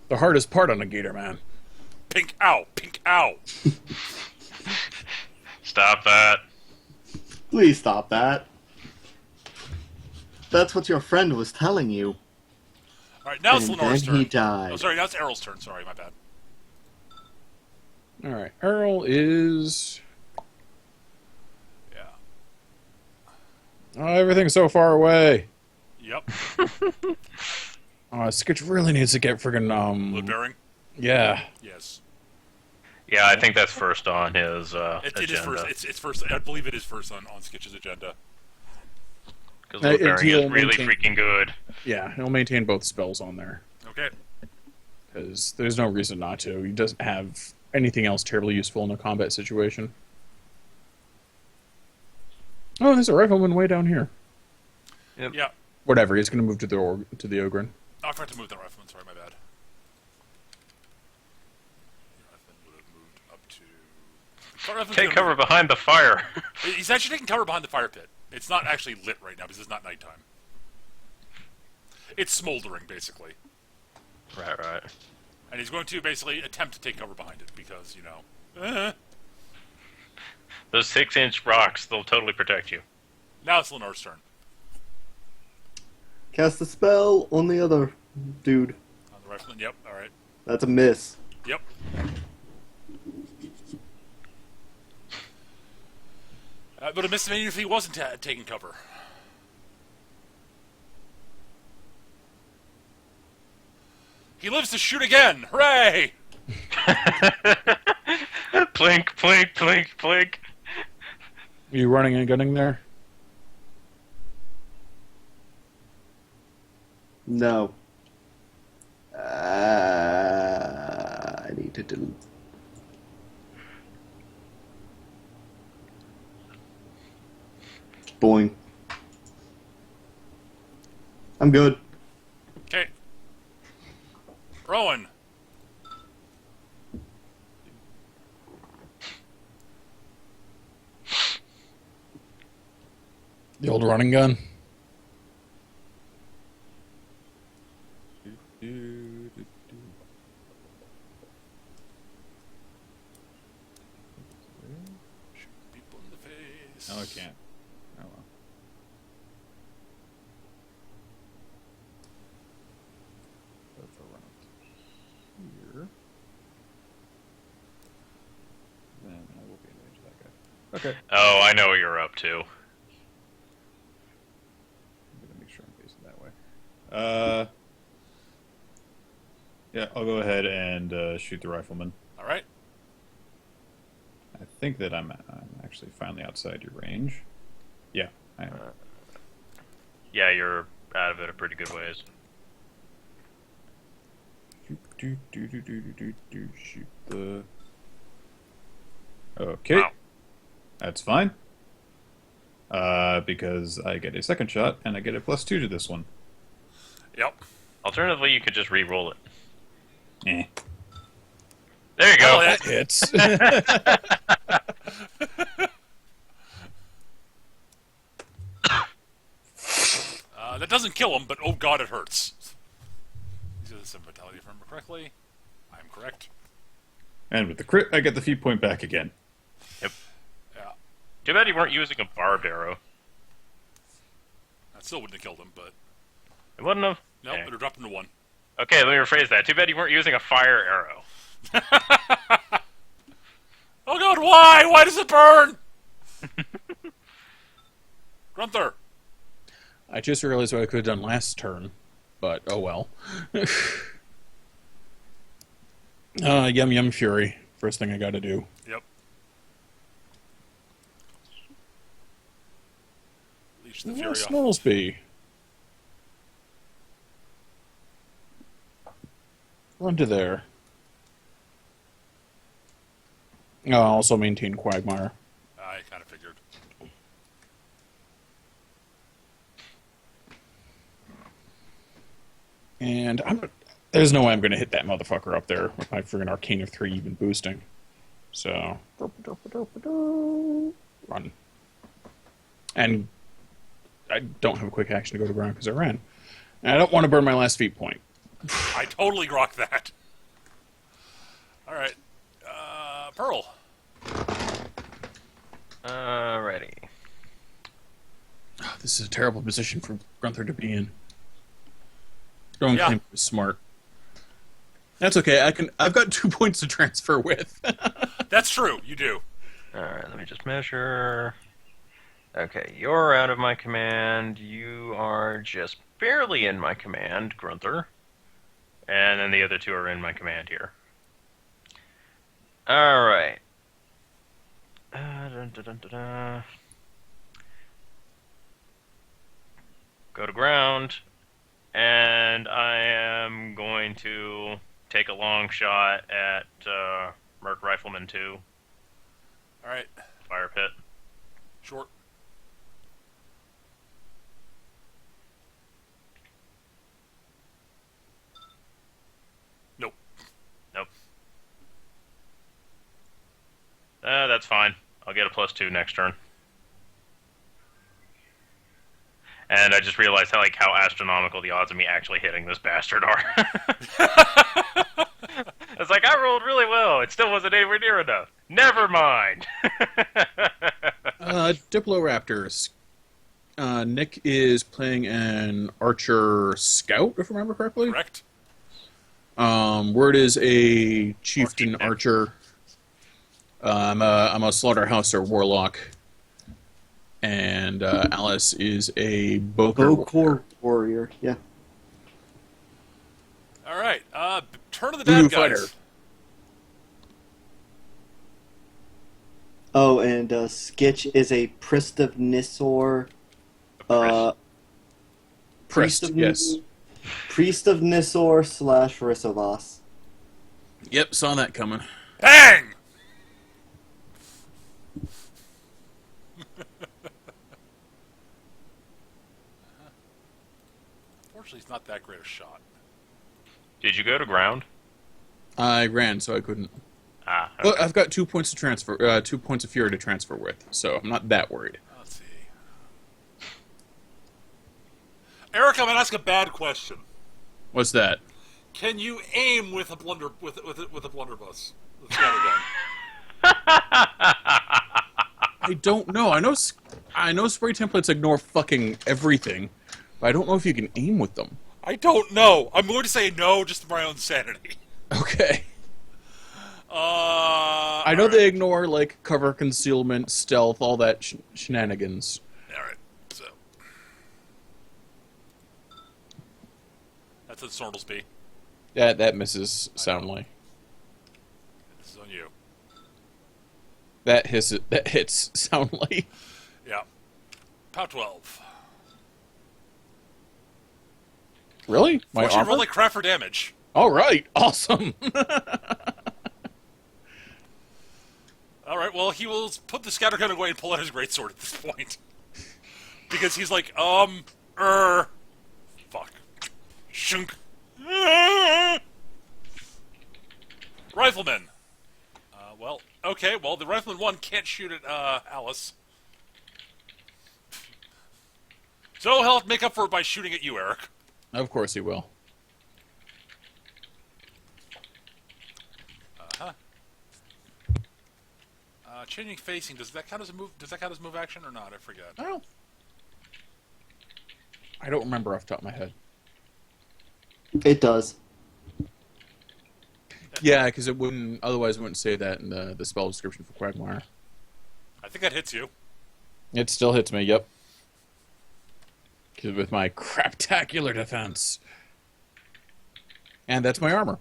The hardest part on a gator, man. Pink ow. Pink ow. Stop that. Please stop that. That's what your friend was telling you. Alright, now it's And Lenore's then he turn. died. Oh, sorry, now it's Errol's turn. Sorry, my bad. Alright, Earl is... Yeah. Oh, everything's so far away. Yep. Skitch really needs to get friggin' Load bearing? Yeah. Yes. Yeah, I think that's first on his It is agenda. first. It's first. I believe it is first on Skitch's agenda. Because load bearing he'll is really maintain- freaking good. Yeah, he'll maintain both spells on there. Okay. Because there's no reason not to. He doesn't have anything else terribly useful in a combat situation. Oh, there's a rifleman way down here. Yep. Yeah. Whatever, he's going to move to the Ogren. Oh, I forgot to move that rifleman. Sorry, my bad. The rifleman would have moved up to... That rifleman's Take gonna cover behind the fire. He's actually taking cover behind the fire pit. It's not actually lit right now because it's not nighttime. It's smoldering, basically. Right. And he's going to basically attempt to take cover behind it because, you know... Those 6-inch rocks, they'll totally protect you. Now it's Lenore's turn. Cast a spell on the other dude. On the rifleman, yep, alright. That's a miss. Yep. But it missed him even if he wasn't taking cover. He lives to shoot again! Hooray! Plink, plink, plink, plink. Are you running and gunning there? No. I need to delete. Boing. I'm good. Okay. Rowan. The old running gun? Shoot people in the face. No, I can't. Oh well. So if I run up to here, then I will be in range of that guy. Okay. Oh, I know what you're up to. I'm gonna make sure I'm facing that way. Yeah, I'll go ahead and shoot the rifleman. Alright. I think that I'm actually finally outside your range. Yeah, I am. Yeah, you're out of it a pretty good ways. Shoot the. Okay, Wow. that's fine. Because I get a second shot and I get a +2 to this one. Yep. Alternatively, you could just re-roll it. Eh. There you go. Oh, yeah. Hits. That doesn't kill him, but oh god, it hurts. These are the 7 vitality, if I remember correctly. I'm correct. And with the crit, I get the feat point back again. Yep. Yeah. Too bad you weren't using a barb arrow. That still wouldn't have killed him, but... It wouldn't have. Nope, Okay. it would have dropped him to 1. Okay, let me rephrase that. Too bad you weren't using a fire arrow. Oh god, why? Why does it burn? Grunther. I just realized what I could have done last turn, but oh well. Yum Yum Fury. First thing I gotta do. Yep. Leash the fury Where's off. Snowsby? Run to there. Also maintain Quagmire. I kind of figured. And there's no way I'm going to hit that motherfucker up there with my friggin' Arcane of 3 even boosting. So, run. And I don't have a quick action to go to ground because I ran. And I don't want to burn my last feat point. I totally grok that. All right. Pearl. Alrighty. Oh, this is a terrible position for Grunther to be in. Going Yeah. claim was smart. That's okay. I've got 2 points to transfer with. That's true. You do. Alright, let me just measure. Okay, you're out of my command. You are just barely in my command, Grunther. And then the other two are in my command here. Alright. Go to ground. And I am going to take a long shot at Merc Rifleman 2. All right. Fire pit. Short. Nope. Nope. That's fine. I'll get a +2 next turn. And I just realized how astronomical the odds of me actually hitting this bastard are. It's like, I rolled really well. It still wasn't anywhere near enough. Never mind. Diploraptors. Nick is playing an Archer Scout, if I remember correctly. Correct. Word is a Chieftain Archer. I'm a Slaughterhouse or Warlock. And Alice is a Bokor warrior. Yeah. All right. Turn of the Voodoo dead guys. fighter. Oh, and Skitch is a Priest of Nisor. Priest, yes. Priest of Nisor / Risovas. Yep, saw that coming. Bang! Unfortunately, it's not that great a shot. Did you go to ground? I ran, so I couldn't. Ah, okay. But I've got 2 points to transfer, 2 points of fury to transfer with, so I'm not that worried. Let's see. Eric, I'm gonna ask a bad question. What's that? Can you aim with a blunderbuss? With a blunderbuss? With a scattergun? I don't know. I know spray templates ignore fucking everything, but I don't know if you can aim with them. I don't know. I'm going to say no, just for my own sanity. Okay. I know all right. they ignore, like, cover, concealment, stealth, all that shenanigans. Alright, so. That's a Snortlesby. That misses soundly. This is on you. That hits soundly. Yeah. Pow 12. Really? My Fortunately, armor? roll like crap for damage. All right, awesome. Alright, well, he will put the scattergun away and pull out his greatsword at this point. Because he's like, fuck. Shunk. Rifleman. Well, okay, well, the Rifleman 1 can't shoot at, Alice. So he'll have to make up for it by shooting at you, Eric. Of course he will. Changing facing, does that count as a move? Does that count as move action or not? I forget. I don't remember off the top of my head. It does. Yeah, because it wouldn't. Otherwise, it wouldn't say that in the spell description for Quagmire. I think that hits you. It still hits me. Yep. 'Cause with my craptacular defense, and that's my armor.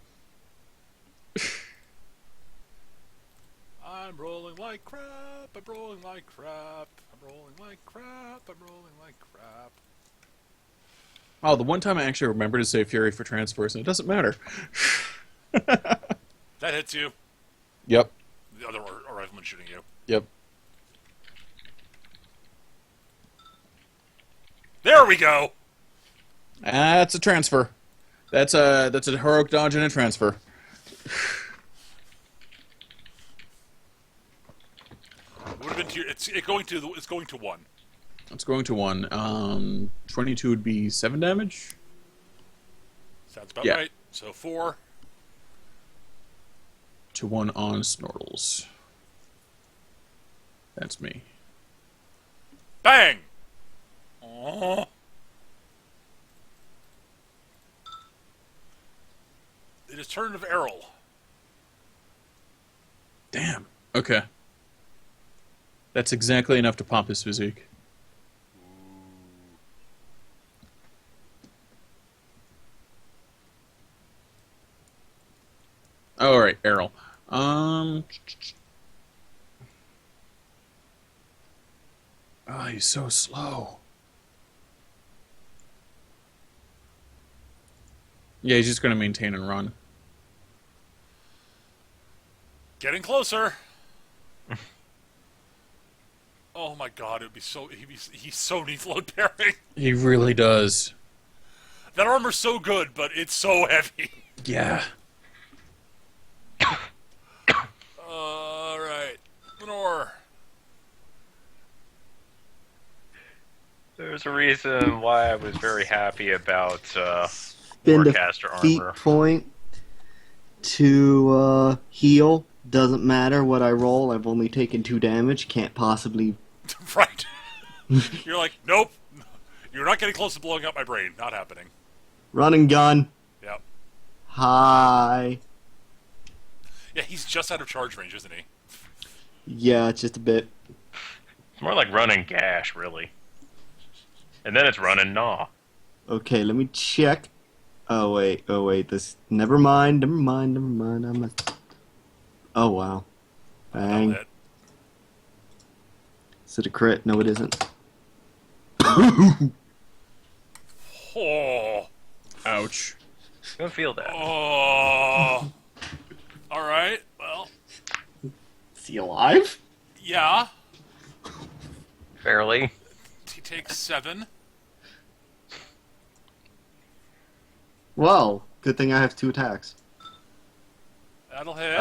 I'm rolling like crap. I'm rolling like crap. I'm rolling like crap. I'm rolling like crap. Oh, the one time I actually remember to say Fury for transfers, and it doesn't matter. That hits you. Yep. The other or rifleman shooting you. Yep. There we go. That's a transfer. That's a heroic dodge and a transfer. Would have been to it's going to 1. It's going to 1. 22 would be 7 damage. Sounds about Yeah. right. So 4. To 1 on Snortles. That's me. Bang. Oh. It is turn of Errol. Damn. Okay. That's exactly enough to pop his physique. Oh, all right, Errol. Oh, he's so slow. Yeah, he's just going to maintain and run. Getting closer. Oh my god, it would be so he so needs load bearing. He really does. That armor's so good, but it's so heavy. Yeah. Alright. Lenore. There's a reason why I was very happy about Spend Warcaster a feat armor. point to heal. Doesn't matter what I roll. I've only taken 2 damage. Can't possibly. Right. You're like, nope. You're not getting close to blowing up my brain. Not happening. Run and gun. Yep. Hi. Yeah, he's just out of charge range, isn't he? Yeah, just a bit. It's more like run and gash, really. And then it's run and gnaw. Okay, let me check. Oh wait. This. Never mind. Oh wow. Bang. Hit. Is it a crit? No, it isn't. Oh. Ouch. Don't feel that. Oh. Alright, well, Is he alive? yeah. Fairly. He takes 7. Well, good thing I have 2 attacks. That'll hit.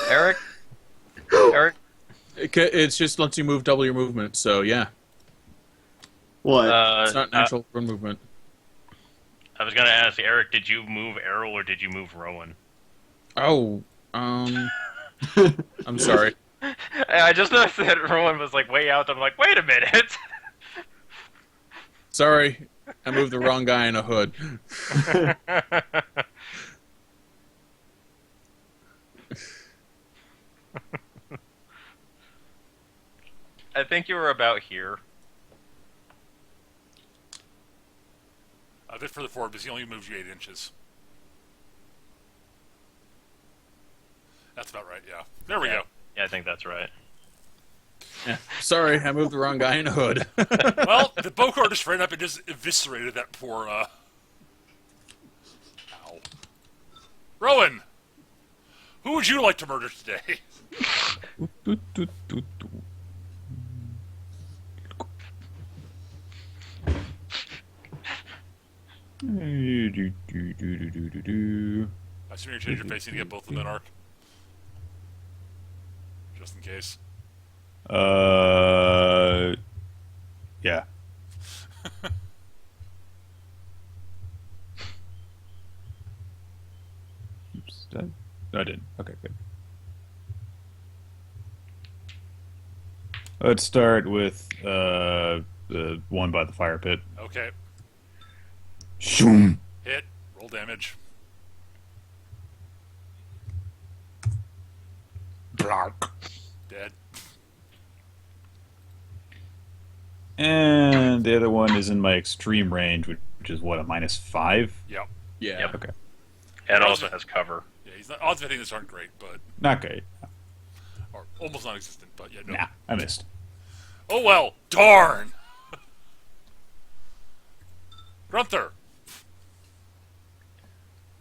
Eric? Eric? It's just lets you move double your movement, so yeah. What? It's not natural run movement. I was gonna ask, Eric, did you move Errol or did you move Rowan? Oh, I'm sorry. I just noticed that Rowan was like way out. I'm like, wait a minute. Sorry, I moved the wrong guy in a hood. I think you were about here. A bit further forward, because he only moves you 8 inches. That's about right, yeah. There we go. Yeah, I think that's right. Yeah, sorry, I moved the wrong guy in a hood. Well, the Bokor just ran up and just eviscerated that poor, Ow. Rowan! Who would you like to murder today? I assume you're changing your facing to get both of them in arc. Just in case. Yeah. Oops, no, I didn't. Okay, good. Let's start with the one by the fire pit. Okay. Shoom. Hit. Roll damage. Blark. Dead. And the other one is in my extreme range, which is what, a -5? Yep. Yeah. Yep. Okay. And also has cover. Yeah, he's not, odds of hitting this aren't great, but... Not great. Or almost non-existent, but yeah, no. Nah, I missed. Oh well! Darn! Grunther!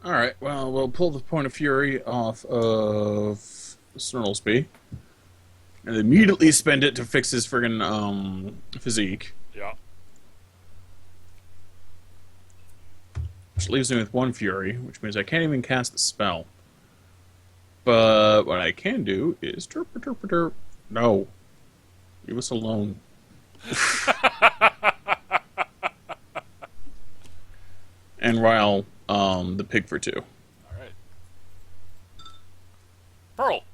All right. Well, we'll pull the point of fury off of Snarlsby, and immediately spend it to fix his friggin' physique, Yeah. which leaves me with 1 fury, which means I can't even cast the spell. But what I can do is derp. No, leave us alone. And rile the pig for 2. All right. Pearl.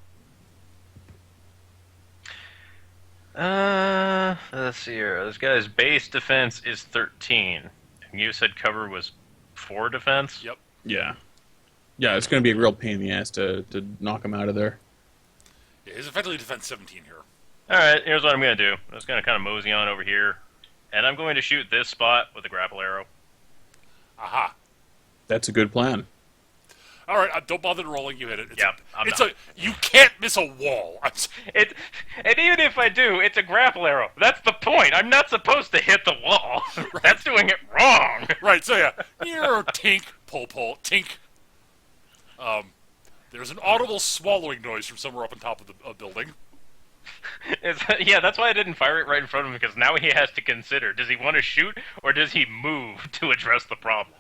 Let's see here. This guy's base defense is 13. And you said cover was 4 defense? Yep. Yeah. Yeah, it's going to be a real pain in the ass to knock him out of there. Yeah, he's effectively defense 17 here. Alright, here's what I'm going to do. I'm just going to kind of mosey on over here. And I'm going to shoot this spot with a grapple arrow. Aha. That's a good plan. All right, don't bother rolling. You hit it. It's you can't miss a wall. and even if I do, it's a grapple arrow. That's the point. I'm not supposed to hit the wall. That's doing it wrong. Right. So yeah, you're tink, pull, tink. There's an audible swallowing noise from somewhere up on top of the building. Yeah, that's why I didn't fire it right in front of him, because now he has to consider, does he want to shoot, or does he move to address the problem?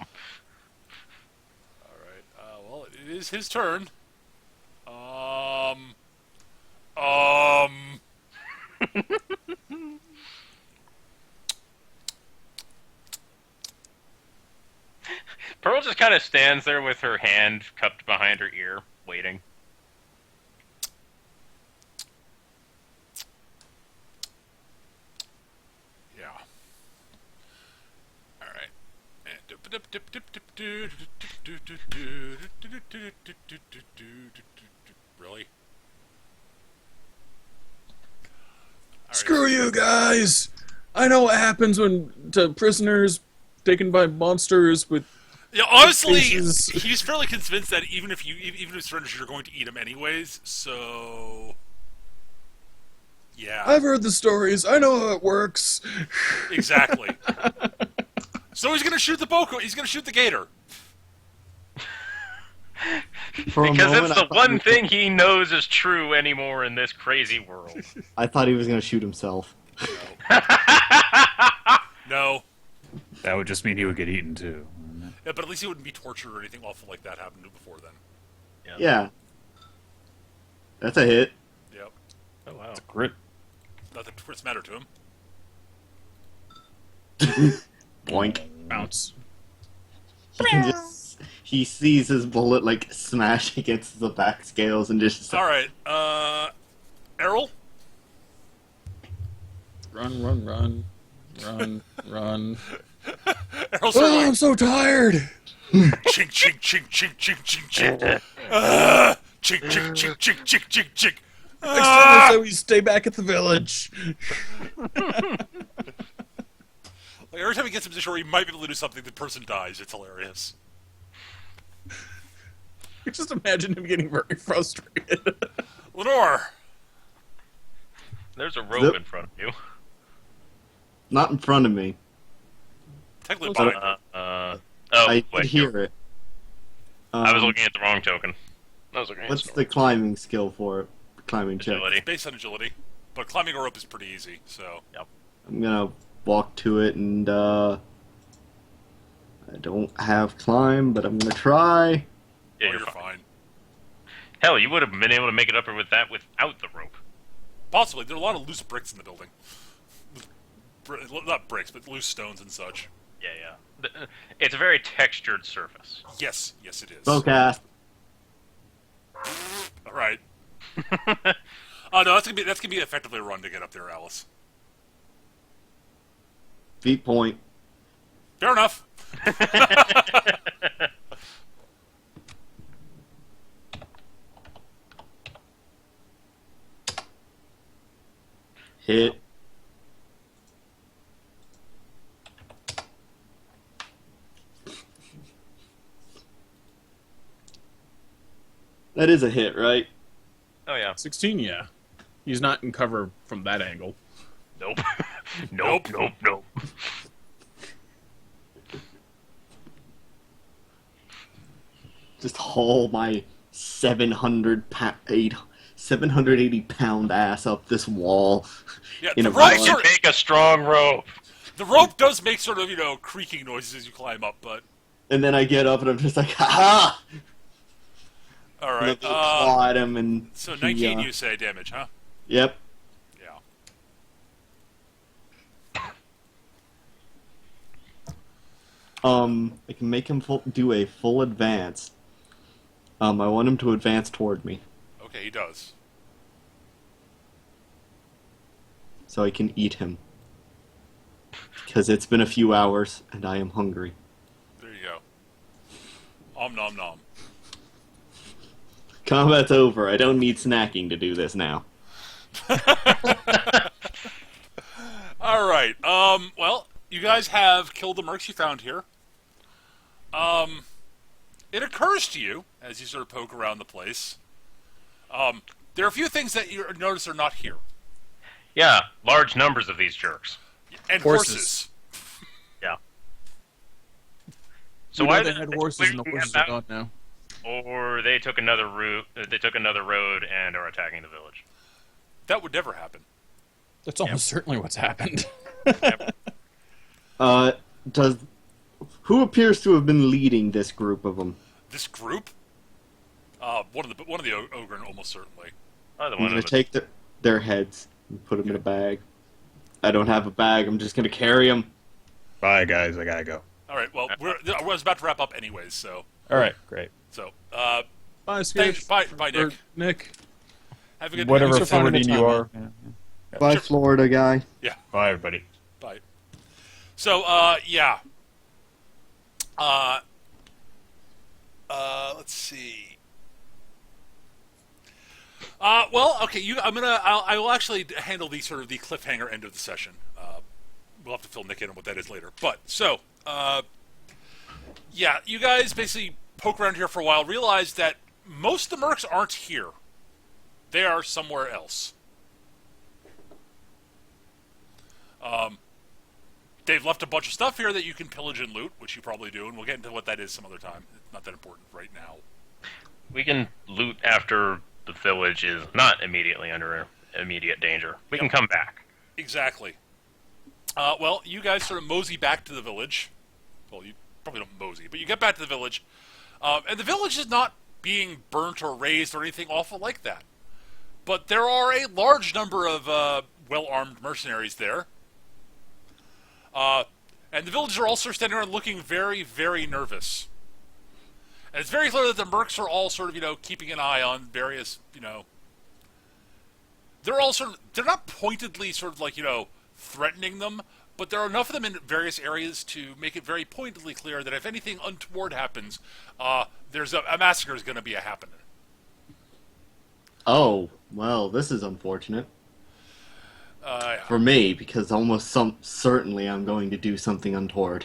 All right. Well, it is his turn. Pearl just kind of stands there with her hand cupped behind her ear, waiting. Yeah. All right. Really? All right. Screw you guys! I know what happens to prisoners taken by monsters with... Yeah, honestly, faces. he's fairly convinced that even if it's surrenders, you're going to eat him anyways. So, yeah, I've heard the stories. I know how it works. exactly. So he's gonna shoot the Boko. He's gonna shoot the gator. For a Because moment, it's the I thought one he- thing he knows is true anymore in this crazy world. I thought he was going to shoot himself. No. That would just mean he would get eaten too. Yeah, but at least he wouldn't be tortured or anything awful like that happened before then. Yeah. That's a hit. Yep. Oh, wow. It's a crit. Not that crits matter to him. Boink. Bounce. He sees his bullet like smash against the back scales and just. All right. Errol. Run. Errol's Oh, sort of I'm so tired! chink, chink, chink, chink, chink, chink, chink. Chink, chink, chink, chink, chink, chink, chink. Next time I say we stay back at the village. Like, every time he gets in a position where he might be able to do something, the person dies. It's hilarious. I just imagine him getting very frustrated. Lenore. There's a rope Zip. in front of you. Not in front of me. Technically, Oh, behind him. Oh, I wait, did hear it. I was looking at the wrong token. I was looking at What's Snore. the climbing skill for it? Climbing check. Agility. Based on agility. But climbing a rope is pretty easy, so. I'm gonna walk to it and I don't have climb, but I'm gonna try. Yeah, Oh, you're fine. fine. Hell, you would have been able to make it up with that without the rope. Possibly. There are a lot of loose bricks in the building. Not bricks, but loose stones and such. Yeah. It's a very textured surface. Yes, yes it is. Bowcast. All right. Oh no, that's gonna be effectively a run to get up there, Alice. Feet point. Fair enough. Hit. That is a hit, right? Oh, yeah. 16, yeah. He's not in cover from that angle. Nope. Nope. just haul my 780-pound ass up this wall. Yeah, in the a rope run. sort of, Make a strong rope. the rope does make sort of, creaking noises as you climb up, but And then I get up and I'm just like, ha! all And right. I claw at him and So he, 19 you say damage, huh? Yep. Yeah. I can make him do a full advance. I want him to advance toward me Okay, he does. so I can eat him. Because it's been a few hours and I am hungry. There you go. Om nom nom. Combat's over. I don't need snacking to do this now. All right. Well, you guys have killed the mercs you found here. It occurs to you as you sort of poke around the place. There are a few things that you notice are not here, Yeah, large numbers of these jerks. and Horses. Yeah. So why they had horses and the horses are gone now. Or they took another route. They took another road and are attacking the village. That would never happen. That's almost certainly what's happened. Who appears to have been leading this group of them? This group, one of the ogre, almost certainly. Oh, the I'm one gonna of take their heads and put them in a bag. I don't have a bag. I'm just gonna carry them. Bye, guys. I gotta go. All right. Well, I was about to wrap up anyways, so All right, great. Bye, thanks. Skitch. Bye, Nick. Or Nick. Have a good Whatever Thanks for finding the Floridian you time, are. Bye, Florida guy. Bye, everybody. Bye. So, yeah. Let's see. Well, okay. I will actually handle the sort of the cliffhanger end of the session. We'll have to fill Nick in on what that is later. But so, yeah, you guys basically poke around here for a while. Realize that most of the mercs aren't here. They are somewhere else. They've left a bunch of stuff here that you can pillage and loot, which you probably do, and we'll get into what that is some other time. It's not that important right now. We can loot after the village is not immediately under immediate danger. We can come back. Exactly. Well, you guys sort of mosey back to the village. Well, you probably don't mosey, but you get back to the village. And the village is not being burnt or razed or anything awful like that. But there are a large number of well-armed mercenaries there. And the villagers are also standing around looking very, very nervous. And it's very clear that the mercs are all sort of, keeping an eye on various, they're all sort of, they're not pointedly sort of like, threatening them, but there are enough of them in various areas to make it very pointedly clear that if anything untoward happens, there's a massacre is going to be happening. Oh, well, this is unfortunate. Yeah. For me, because almost certainly I'm going to do something untoward.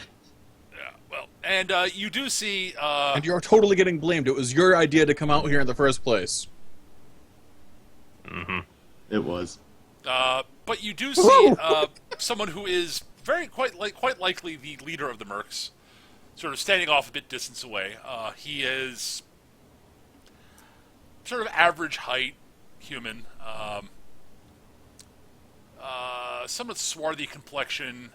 Yeah, well, and you do see... And you're totally getting blamed. It was your idea to come out here in the first place. Mm-hmm. It was. But you do see someone who is quite likely the leader of the mercs, sort of standing off a bit distance away. He is sort of average height human, somewhat swarthy complexion.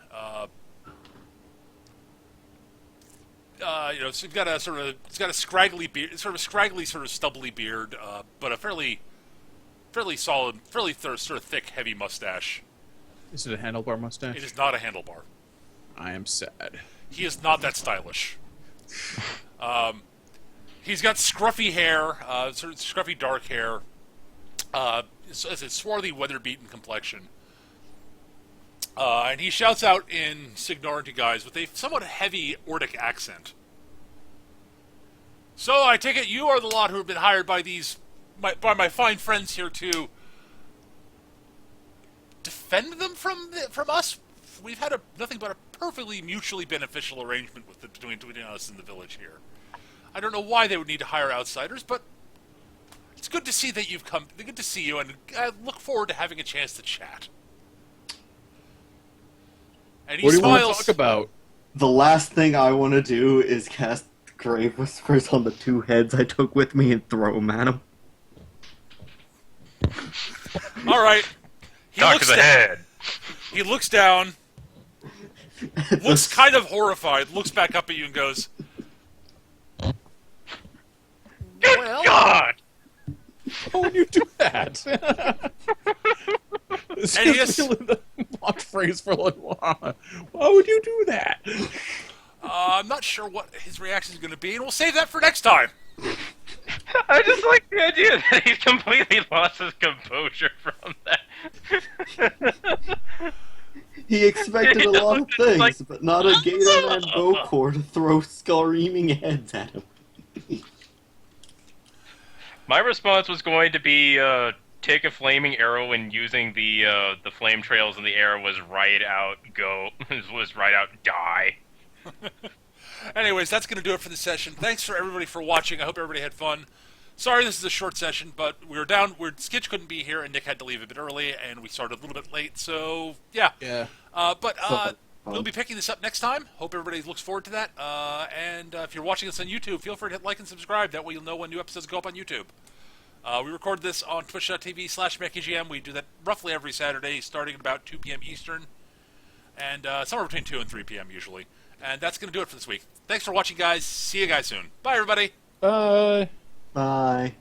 So you've got he's got a scraggly beard, sort of stubbly beard, but a fairly solid, sort of thick, heavy mustache. Is it a handlebar mustache? It is not a handlebar. I am sad. He is not that stylish. He's got scruffy hair, sort of scruffy dark hair. It's a swarthy, weather-beaten complexion. And he shouts out in Signoran to guys with a somewhat heavy Ordic accent. So I take it you are the lot who have been hired by by my fine friends here to defend them from us. We've had nothing but a perfectly mutually beneficial arrangement between us and the village here. I don't know why they would need to hire outsiders, but it's good to see that you've come. Good to see you, and I look forward to having a chance to chat. And he What do you want smiles. to talk about? The last thing I want to do is cast grave whispers on the 2 heads I took with me and throw them at him. All right. He Talk to looks the down. head. He looks down, looks kind of horrified, looks back up at you and goes, Good Well- God! How would you do that? This And he is has- really the locked phrase for like, why would you do that? I'm not sure what his reaction is going to be, and we'll save that for next time. I just like the idea that he's completely lost his composure from that. He expected a lot of It's things, like- but not a Gatorman Gokor to throw screaming heads at him. My response was going to be take a flaming arrow and using the flame trails in the air was right out die. Anyways, that's going to do it for the session. Thanks for everybody for watching. I hope everybody had fun. Sorry this is a short session, but we were down. Skitch couldn't be here, and Nick had to leave a bit early, and we started a little bit late. So yeah. But we'll be picking this up next time. Hope everybody looks forward to that. And if you're watching us on YouTube, feel free to hit like and subscribe. That way you'll know when new episodes go up on YouTube. We record this on twitch.tv/MechieGM. We do that roughly every Saturday, starting at about 2 p.m. Eastern, and somewhere between 2 and 3 p.m. usually. And that's going to do it for this week. Thanks for watching, guys. See you guys soon. Bye, everybody. Bye. Bye.